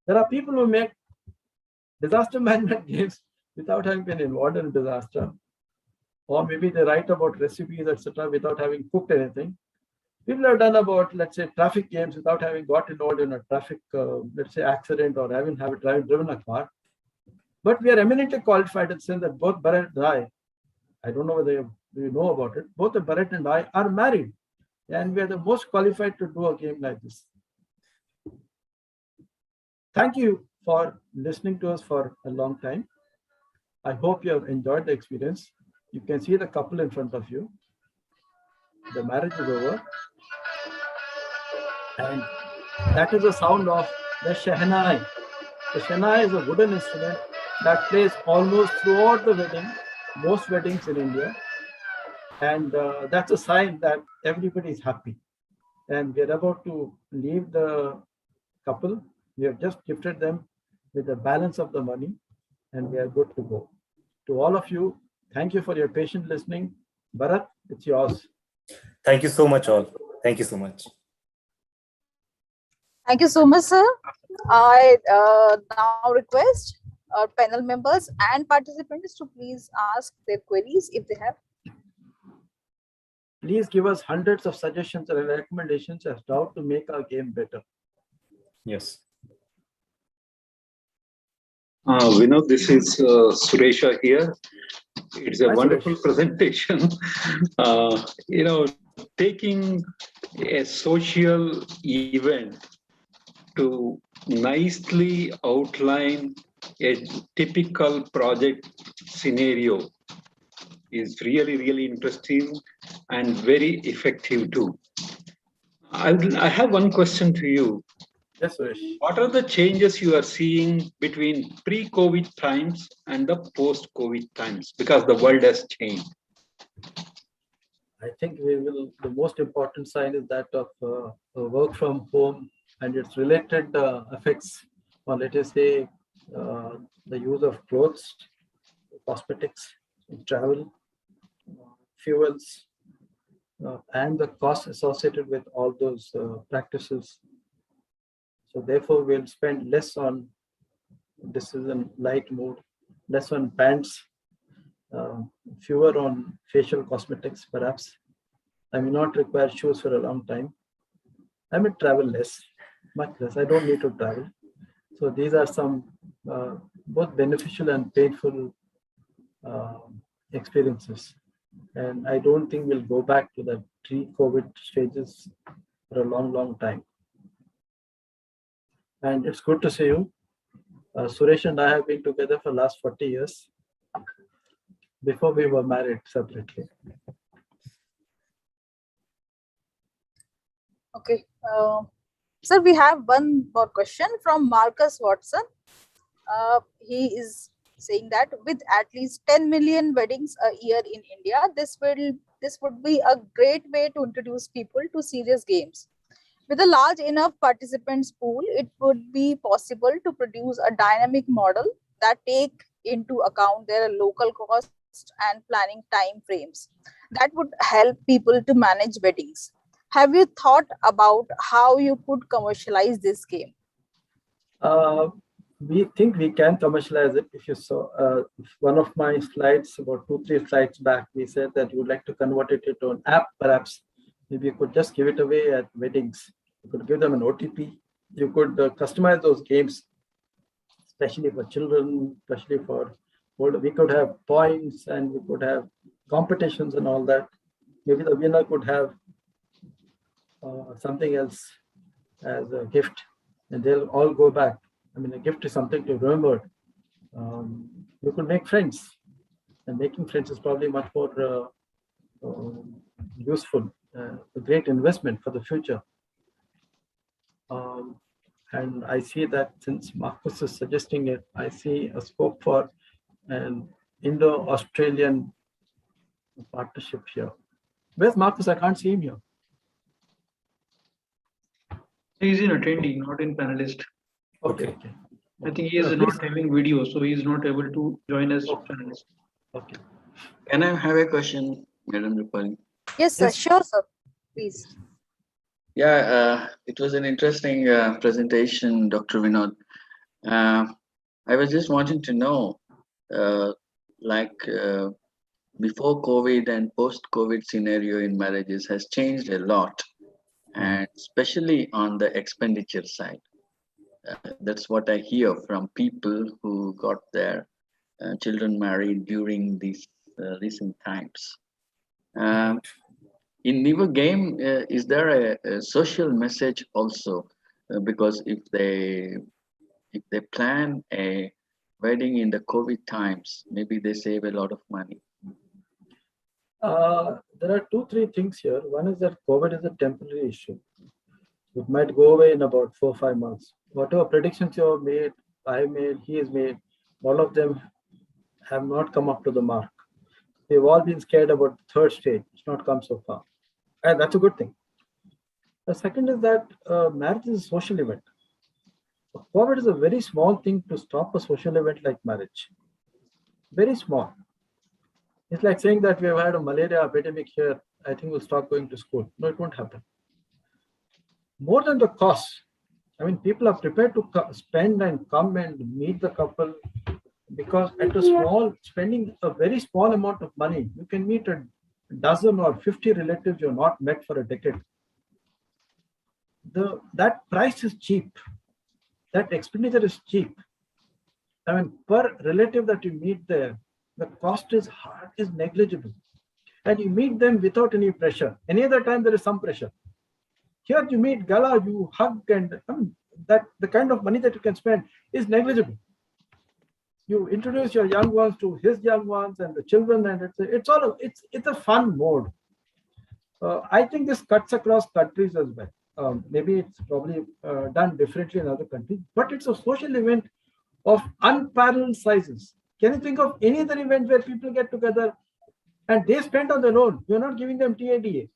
There are people who make disaster management games without having been involved in a disaster, or maybe they write about recipes, etc., without having cooked anything. People have done about, let's say, traffic games without having got involved in a traffic, let's say, accident or having driven a car. But we are eminently qualified in saying that both Bharat and I don't know whether you know about it, both Bharat and I are married, and we are the most qualified to do a game like this. Thank you for listening to us for a long time. I hope you have enjoyed the experience. You can see the couple in front of you. The marriage is over. And that is the sound of the Shehnai. The Shehnai is a wooden instrument that plays almost throughout the wedding, most weddings in India. And that's a sign that everybody is happy. And we are about to leave the couple. We have just gifted them with the balance of the money, and we are good to go. To all of you, thank you for your patient listening. Bharat, it's yours. Thank you so much, all. Thank you so much. Thank you so much, sir. I now request our panel members and participants to please ask their queries if they have. Please give us hundreds of suggestions and recommendations as to how to make our game better. Yes. Vinod, this is Suresha here. It's a Hi, wonderful Suresh. presentation. Taking a social event to nicely outline a typical project scenario is really, really interesting and very effective too. I have one question to you. Yes, Suresh. What are the changes you are seeing between pre-COVID times and the post-COVID times? Because the world has changed. I think the most important sign is that of work from home and its related effects on, let us say, the use of clothes, cosmetics, travel, fuels, and the costs associated with all those practices. So therefore, we'll spend less on, this is in light mode, less on pants, fewer on facial cosmetics, perhaps. I may not require shoes for a long time. I may travel less, much less. I don't need to travel. So these are some both beneficial and painful experiences. And I don't think we'll go back to the pre-COVID stages for a long, long time. And it's good to see you. Suresh and I have been together for the last 40 years. Before we were married separately. Okay. Sir, we have one more question from Marcus Watson. He is saying that with at least 10 million weddings a year in India, this would be a great way to introduce people to serious games. With a large enough participants pool, it would be possible to produce a dynamic model that take into account their local costs and planning time frames. That would help people to manage weddings. Have you thought about how you could commercialize this game? We think we can commercialize it. If you saw one of my slides, about 2-3 slides back, we said that you would like to convert it into an app, perhaps. Maybe you could just give it away at weddings. You could give them an OTP. You could customize those games, especially for children, especially for we could have points and we could have competitions and all that. Maybe the winner could have something else as a gift, and they'll all go back. I mean, a gift is something to remember. You could make friends, and making friends is probably much more useful, a great investment for the future. And I see that since Marcus is suggesting it, I see a scope for an Indo-Australian partnership here. Where's Marcus? I can't see him here. He's in attendee, not in panelist. Okay. I think he is not having video, so he is not able to join as panelist. Okay. Can I have a question, Madam Rupali? Yes, sir. Yes. Sure, sir. Please. Yeah, it was an interesting presentation, Dr. Vinod. I was just wanting to know, before COVID and post-COVID scenario in marriages has changed a lot, and especially on the expenditure side. That's what I hear from people who got their children married during these recent times. In your game, is there a social message also? Because if they plan a wedding in the COVID times, maybe they save a lot of money. There are 2-3 things here. One is that COVID is a temporary issue. It might go away in about 4 or 5 months. Whatever predictions you have made, I made, he has made, all of them have not come up to the mark. They've all been scared about the third stage. It's not come so far. And that's a good thing. The second is that marriage is a social event. COVID is a very small thing to stop a social event like marriage. Very small. It's like saying that we have had a malaria epidemic here. I think we'll stop going to school. No, it won't happen. More than the cost, I mean, people are prepared to spend and come and meet the couple, because at spending a very small amount of money, you can meet a dozen or 50 relatives you're not met for a decade. That price is cheap. That expenditure is cheap. I mean, per relative that you meet there, the cost is negligible. And you meet them without any pressure. Any other time there is some pressure. Here you meet gala, you hug, and that the kind of money that you can spend is negligible. You introduce your young ones to his young ones and the children, and it's a fun mode. I think this cuts across countries as well. Maybe it's probably done differently in other countries, but it's a social event of unparalleled sizes. Can you think of any other event where people get together and they spend on their own? You're not giving them TADA.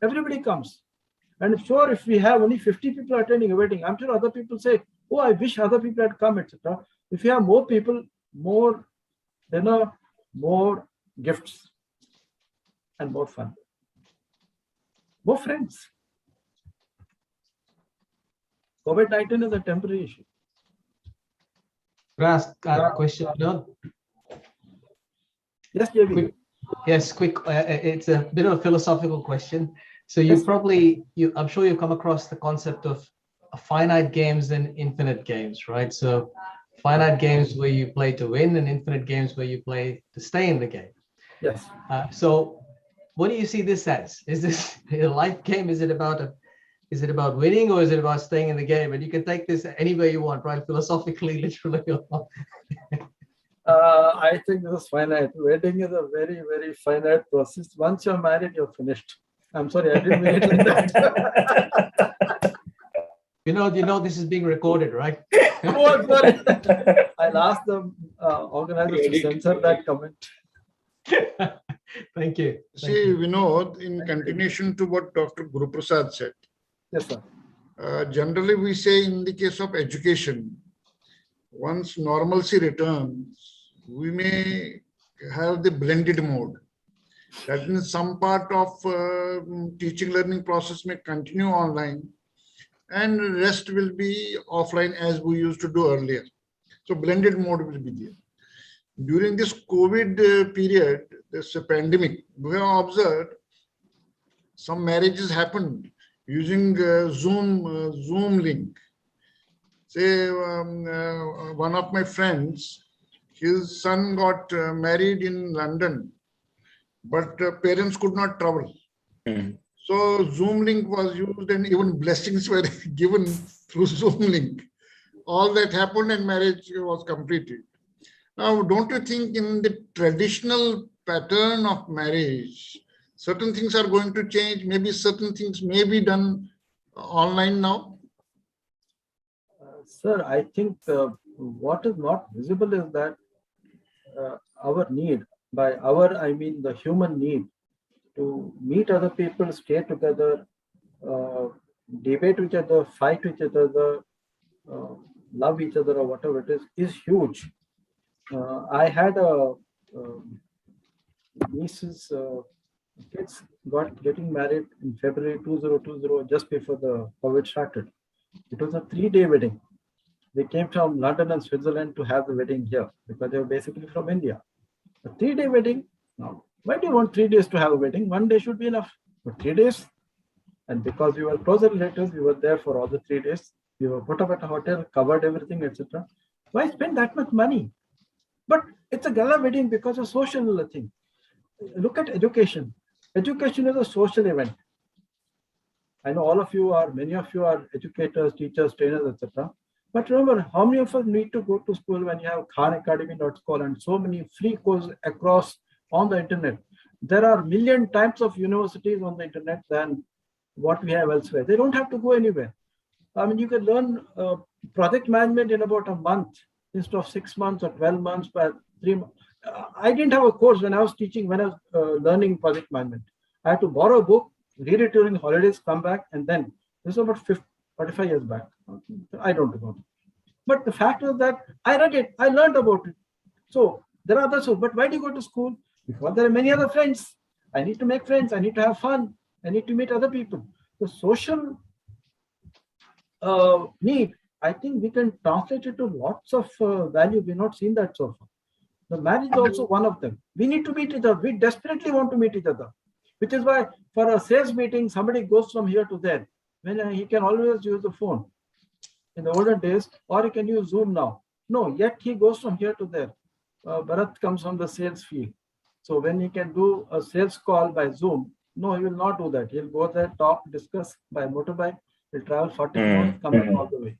Everybody comes. And sure, if we have only 50 people attending a wedding, I'm sure other people say, oh, I wish other people had come, etc. If you have more people, more dinner, more gifts, and more fun, more friends. COVID-19 is a temporary issue. Can I ask a question? No? Yes, JB. Quick. It's a bit of a philosophical question. So I'm sure you've come across the concept of finite games and infinite games, right? So finite games where you play to win and infinite games where you play to stay in the game. Yes. So what do you see this as? Is this a life game? Is it about winning, or is it about staying in the game? And you can take this anywhere you want, right? Philosophically, literally. I think this is finite. Wedding is a very, very finite process. Once you're married, you're finished. I'm sorry, I didn't mean it like that. You know, this is being recorded, right? Oh, sorry. I'll ask the organizers to censor that comment. Thank you. See, Vinod, in continuation to what Dr. Guru Prasad said, yes, sir. Generally we say in the case of education, once normalcy returns, we may have the blended mode. That means some part of teaching learning process may continue online and rest will be offline as we used to do earlier. So blended mode will be there. During this COVID period, this pandemic, we have observed some marriages happened using Zoom link. Say one of my friends, his son got married in London, but parents could not travel. So Zoom link was used and even blessings were given through Zoom link. All that happened and marriage was completed. Now, don't you think in the traditional pattern of marriage, certain things are going to change? Maybe certain things may be done online now? Sir, I think what is not visible is that our need, by our I mean the human need to meet other people, stay together, debate each other, fight each other, love each other or whatever it is huge. I had a niece's kids getting married in February 2020, just before the COVID started. It was a 3-day wedding. They came from London and Switzerland to have the wedding here because they were basically from India. A 3-day wedding. Now, why do you want 3 days to have a wedding? 1 day should be enough. But 3 days, and because we were closer relatives, we were there for all the 3 days. We were put up at a hotel, covered everything, etc. Why spend that much money? But it's a gala wedding because of social thing. Look at education. Education is a social event. I know all of you are, many of you are educators, teachers, trainers, etc. But remember, how many of us need to go to school when you have khanacademy.com and so many free courses across on the internet? There are million types of universities on the internet than what we have elsewhere. They don't have to go anywhere. I mean, you can learn project management in about a month instead of 6 months or 12 months, but 3 months. I didn't have a course when I was teaching, when I was learning project management. I had to borrow a book, read it during holidays, come back, and then this was about 45 years back. I don't know. But the fact was that I read it, I learned about it. So there are others, but why do you go to school? Because there are many other friends. I need to make friends, I need to have fun, I need to meet other people. The social need, I think we can translate it to lots of value. We've not seen that so far. The marriage is also one of them. We need to meet each other. We desperately want to meet each other, which is why for a sales meeting, somebody goes from here to there. When he can always use the phone in the olden days, or he can use Zoom now. No, yet he goes from here to there. Bharat comes from the sales field. So when he can do a sales call by Zoom, no, he will not do that. He'll go there, talk, discuss by motorbike. He'll travel 40 minutes, come back all the way.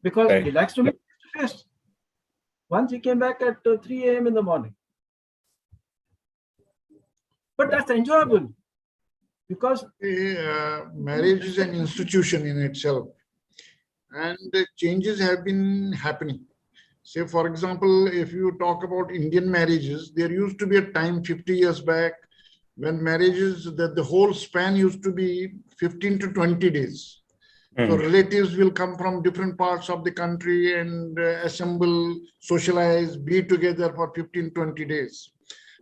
Because he likes to meet face. Once he came back at 3 a.m. in the morning. But that's enjoyable. Because marriage is an institution in itself, and changes have been happening. Say, for example, if you talk about Indian marriages, there used to be a time 50 years back when marriages, that the whole span used to be 15 to 20 days. So relatives will come from different parts of the country and assemble, socialize, be together for 15, 20 days.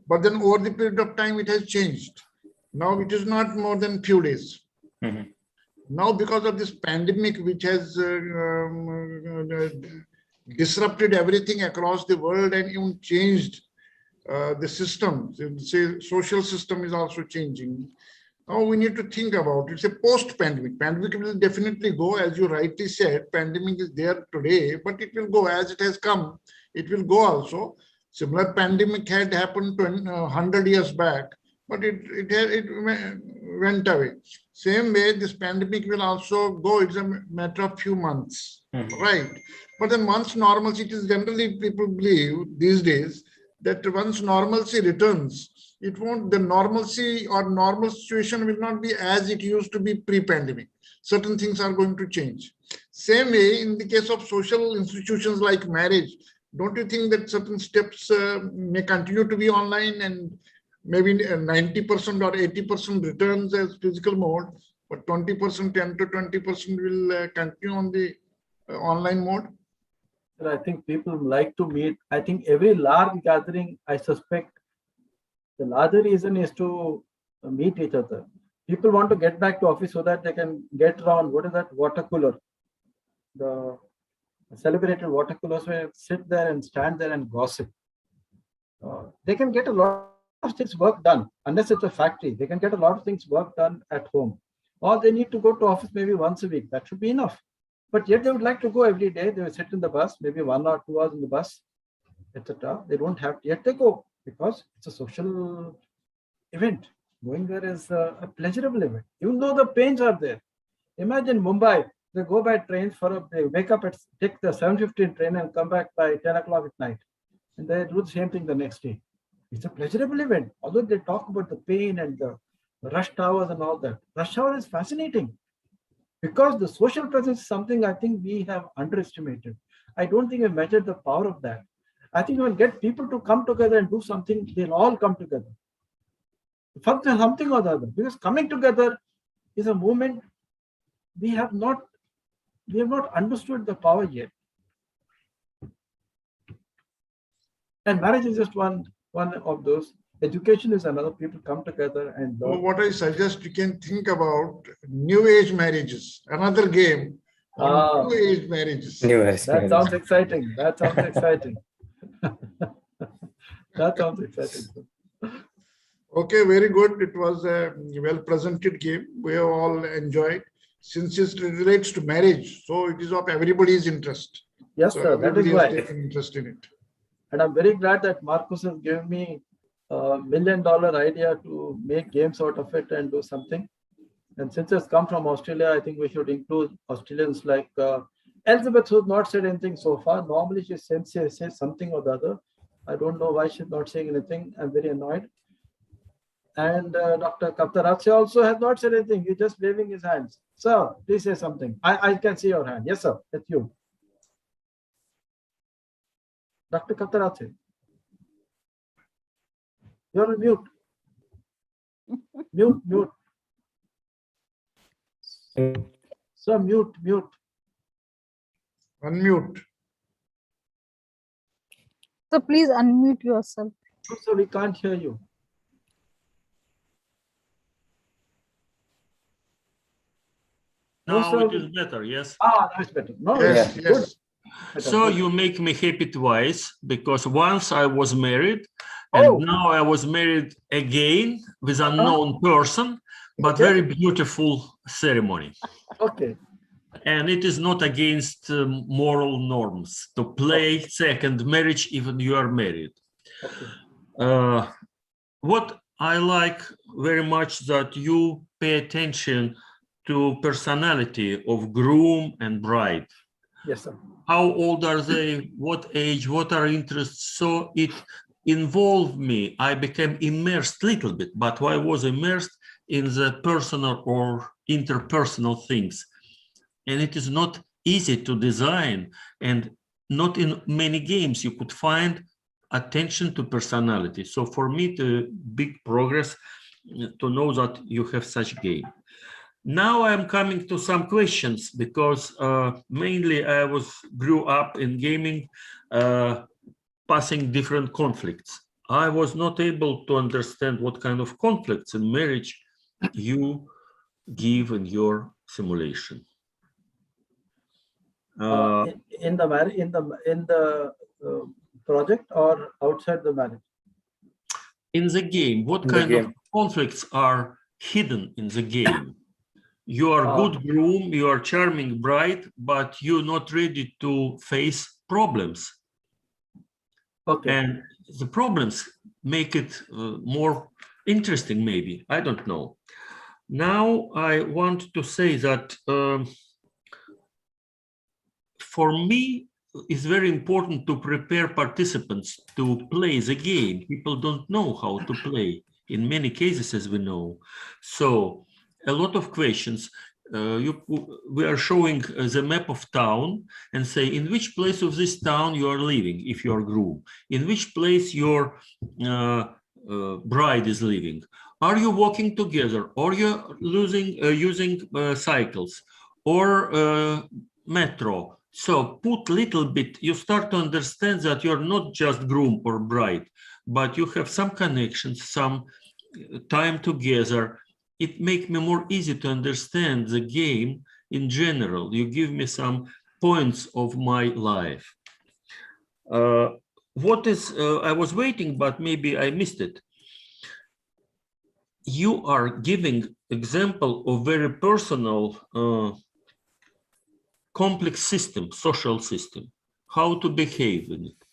But then over the period of time, it has changed. Now it is not more than few days. Now, because of this pandemic, which has disrupted everything across the world and even changed the system, say social system is also changing. Now we need to think about it. It's a post-pandemic. Pandemic will definitely go, as you rightly said. Pandemic is there today, but it will go as it has come. It will go also. Similar pandemic had happened 100 years back, but it went away. Same way, this pandemic will also go. It's a matter of few months, right? But then once normalcy, it is generally people believe these days that once normalcy returns, it won't, the normalcy or normal situation will not be as it used to be pre-pandemic. Certain things are going to change. Same way, in the case of social institutions like marriage, don't you think that certain steps may continue to be online and maybe 90% or 80% returns as physical mode, but 20%, 10 to 20% will continue on the online mode? I think people like to meet. I think every large gathering, I suspect, the larger reason is to meet each other. People want to get back to office so that they can get around, what is that, water cooler? The celebrated water coolers where sit there and stand there and gossip. They can get a lot of things work done, unless it's a factory. They can get a lot of things work done at home. Or they need to go to office maybe once a week. That should be enough. But yet they would like to go every day. They will sit in the bus, maybe 1 or 2 hours in the bus. etc. They don't have, yet they go because it's a social event. Going there is a pleasurable event, even though the pains are there. Imagine Mumbai, they go by trains they wake up take the 7:15 train and come back by 10 o'clock at night. And they do the same thing the next day. It's a pleasurable event. Although they talk about the pain and the rush hours and all that. Rush hour is fascinating because the social presence is something I think we have underestimated. I don't think we measured the power of that. I think when get people to come together and do something, they'll all come together. Something or the other. Because coming together is a movement we have not understood the power yet. And marriage is just one of those. Education is another. People come together and So what I suggest, you can think about new age marriages, another game on new age marriages. New age that sounds exciting. That sounds exciting. That sounds exciting. Okay, very good. It was a well presented game. We have all enjoyed. Since it relates to marriage, so it is of everybody's interest. Yes, So sir. That is everybody why. has taken interest in it. And I'm very glad that Marcus has given me $1 million idea to make games out of it and do something. And since it's come from Australia, I think we should include Australians like Elizabeth, who's not said anything so far. Normally she says something or the other. I don't know why she's not saying anything. I'm very annoyed. And Dr. Kaptaratse also has not said anything. He's just waving his hands. Sir, please say something. I can see your hand. Yes, sir. That's you. Dr. Kaptaratse. You're on mute. Mute. Sir, mute. Unmute. So please unmute yourself. So we can't hear you. Now sir. it is better, yes. That's better. No, Yes, it's yes. good. So you make me happy twice because once I was married and now I was married again with unknown person, but very beautiful ceremony. Okay. And it is not against moral norms to play second marriage even you are married. Okay. What I like very much that you pay attention to personality of groom and bride. Yes, sir. How old are they? What age? What are interests? So it involved me. I became immersed a little bit, but I was immersed in the personal or interpersonal things. And it is not easy to design, and not in many games you could find attention to personality. So for me, it's big progress to know that you have such game. Now I'm coming to some questions because mainly I grew up in gaming, passing different conflicts. I was not able to understand what kind of conflicts in marriage you give in your simulation. In the project or outside the marriage? In the game, what kind of conflicts are hidden in the game? You are good groom, you are charming bride, but you're not ready to face problems. Okay. And the problems make it more interesting, maybe. I don't know. Now I want to say that for me, it's very important to prepare participants to play the game. People don't know how to play in many cases, as we know. So a lot of questions. We are showing the map of town and say in which place of this town you are living if you are groom, in which place your bride is living. Are you walking together, or you're using cycles or metro? So put little bit, you start to understand that you're not just groom or bride, but you have some connections, some time together. It makes me more easy to understand the game in general. You give me some points of my life. I was waiting, but maybe I missed it. You are giving example of very personal complex system, social system, how to behave in it.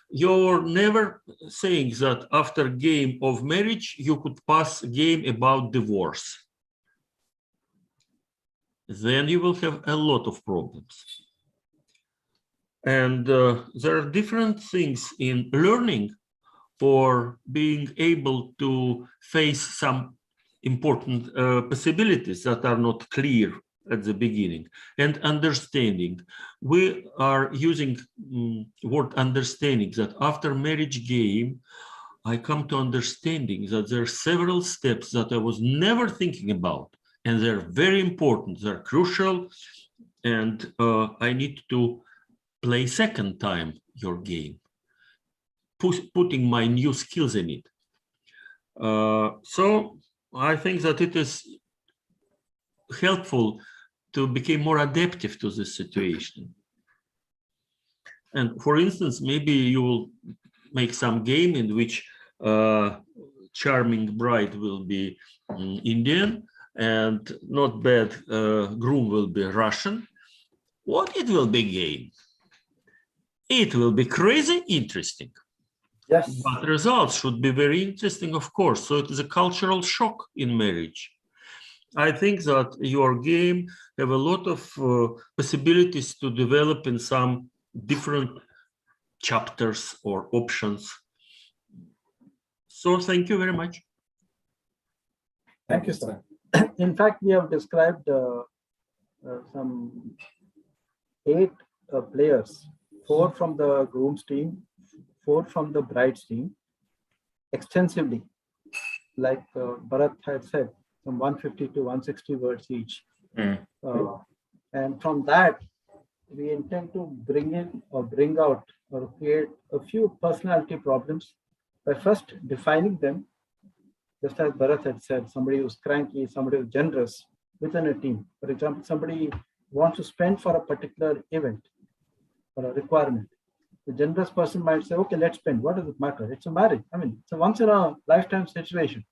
you're never saying that after game of marriage, you could pass a game about divorce. Then you will have a lot of problems. And there are different things in learning for being able to face some important possibilities that are not clear at the beginning, and understanding. We are using word understanding, that after marriage game, I come to understanding that there are several steps that I was never thinking about, and they're very important, they're crucial, and I need to play second time your game, putting my new skills in it. So I think that it is helpful to become more adaptive to this situation. And for instance, maybe you will make some game in which charming bride will be Indian and not bad groom will be Russian. What it will be game? It will be crazy interesting. Yes. But results should be very interesting, of course. So it is a cultural shock in marriage. I think that your game have a lot of possibilities to develop in some different chapters or options. So thank you very much. Thank you, sir. In fact, we have described some 8 players, 4 from the groom's team, 4 from the bride's team, extensively, like Bharat had said, from 150 to 160 words each. And from that, we intend to bring in or bring out or create a few personality problems by first defining them, just as Bharat had said, somebody who's cranky, somebody who's generous within a team. For example, somebody wants to spend for a particular event or a requirement. The generous person might say, okay, let's spend. What does it matter? It's a marriage. I mean, it's a once in a lifetime situation.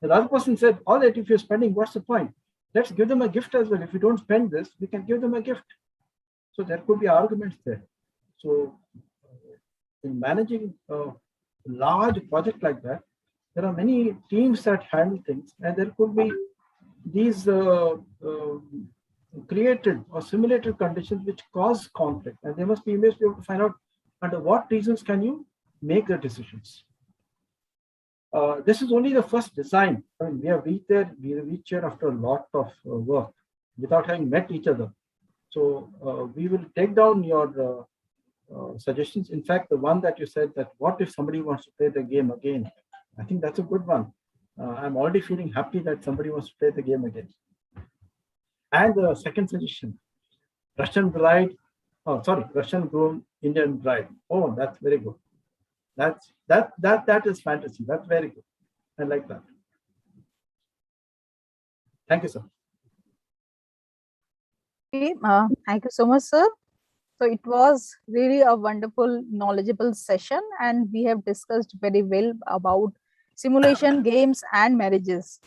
The other person said, all right, if you're spending, what's the point? Let's give them a gift as well. If you don't spend this, we can give them a gift. So there could be arguments there. So in managing a large project like that, there are many teams that handle things, and there could be these created or simulated conditions which cause conflict, and they must be able to find out under what reasons can you make the decisions. This is only the first design. I mean, we have reached there. We reached here after a lot of work without having met each other. So we will take down your suggestions. In fact, the one that you said, that what if somebody wants to play the game again? I think that's a good one. I'm already feeling happy that somebody wants to play the game again. And the second suggestion, Russian bride, Russian groom, Indian bride. Oh, that's very good. That is fantasy. That's very good. I like that. Thank you, sir. Okay, thank you so much, sir. So it was really a wonderful, knowledgeable session, and we have discussed very well about simulation games and marriages.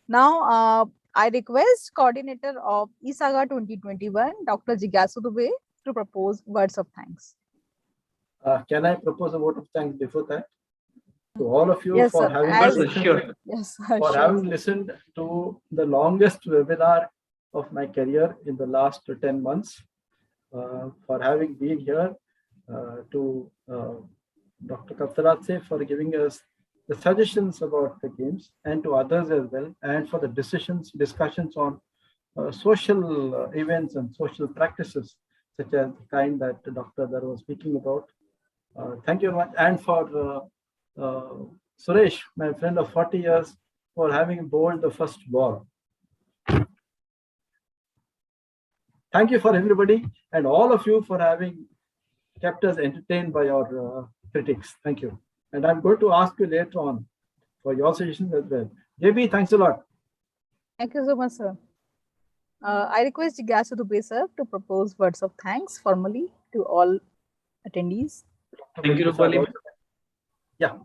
Now, I request coordinator of ISAGA 2021, Dr. Jigyasu Dubey, to propose words of thanks. Can I propose a vote of thanks before that? To all of you, yes, for sir. having Sure. Listened to the longest webinar of my career in the last 10 months, for having been here, to Dr. Kaptaratse for giving us the suggestions about the games, and to others as well, and for the discussions on social events and social practices, such as the kind that Dr. Dar was speaking about. Thank you very much. And for Suresh, my friend of 40 years, for having bowled the first ball. Thank you for everybody, and all of you for having kept us entertained by your critics. Thank you. And I'm going to ask you later on for your suggestions as well. JB, thanks a lot. Thank you so much, sir. I request Jigyasu Dubey, sir, to propose words of thanks formally to all attendees. Thank you, Rupali. Yeah.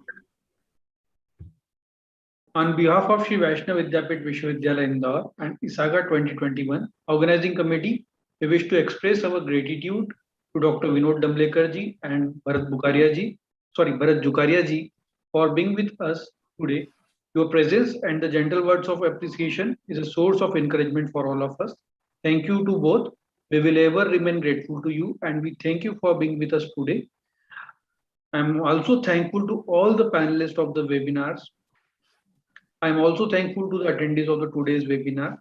On behalf of Shri Vaishnav Vidyapit Vishwavidyalaya Indore and ISAGA 2021 Organizing Committee, we wish to express our gratitude to Dr. Vinod Dumblecker ji and Bharat Jukaria ji for being with us today. Your presence and the gentle words of appreciation is a source of encouragement for all of us. Thank you to both. We will ever remain grateful to you, and we thank you for being with us today. I'm also thankful to all the panelists of the webinars. I'm also thankful to the attendees of the today's webinar.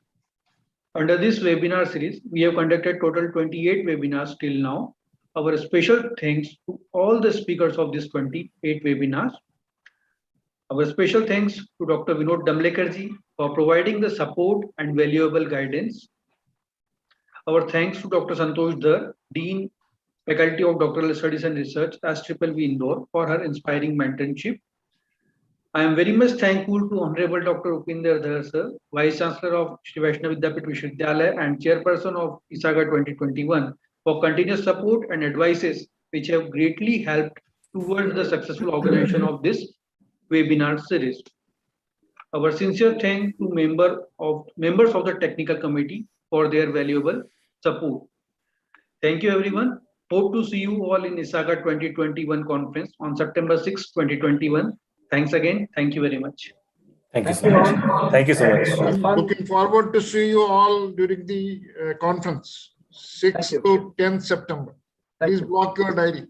Under this webinar series, we have conducted total 28 webinars till now. Our special thanks to all the speakers of these 28 webinars. Our special thanks to Dr. Vinod Dumblecker ji for providing the support and valuable guidance. Our thanks to Dr. Santosh Dhar, Dean, Faculty of Doctoral Studies and Research, SVV Indore, for her inspiring mentorship. I am very much thankful to Honorable Dr. Upinder Dhar sir, Vice Chancellor of Shri Vaishnav Vidyapith Vishwavidyalaya and Chairperson of ISAGA 2021 for continuous support and advices which have greatly helped towards the successful organization of this webinar series. Our sincere thanks to members of the technical committee for their valuable support. Thank you everyone. Hope to see you all in ISAGA 2021 conference on September 6, 2021. Thanks again. Thank you very much. Thank you so much. Thank you so much. Looking forward to see you all during the conference, 6th to 10th September. Please block your diary.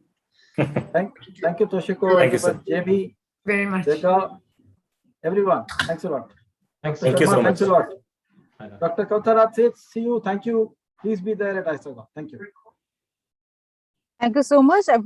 Thank you, Toshiko. Thank you, sir. JB, Very much. Jeka, everyone. Thanks a lot. Thanks. Thank you so much. Thanks a lot. Dr. Kautarat says, see you. Thank you. Please be there at ISAGA. Thank you. Thank you so much, everyone.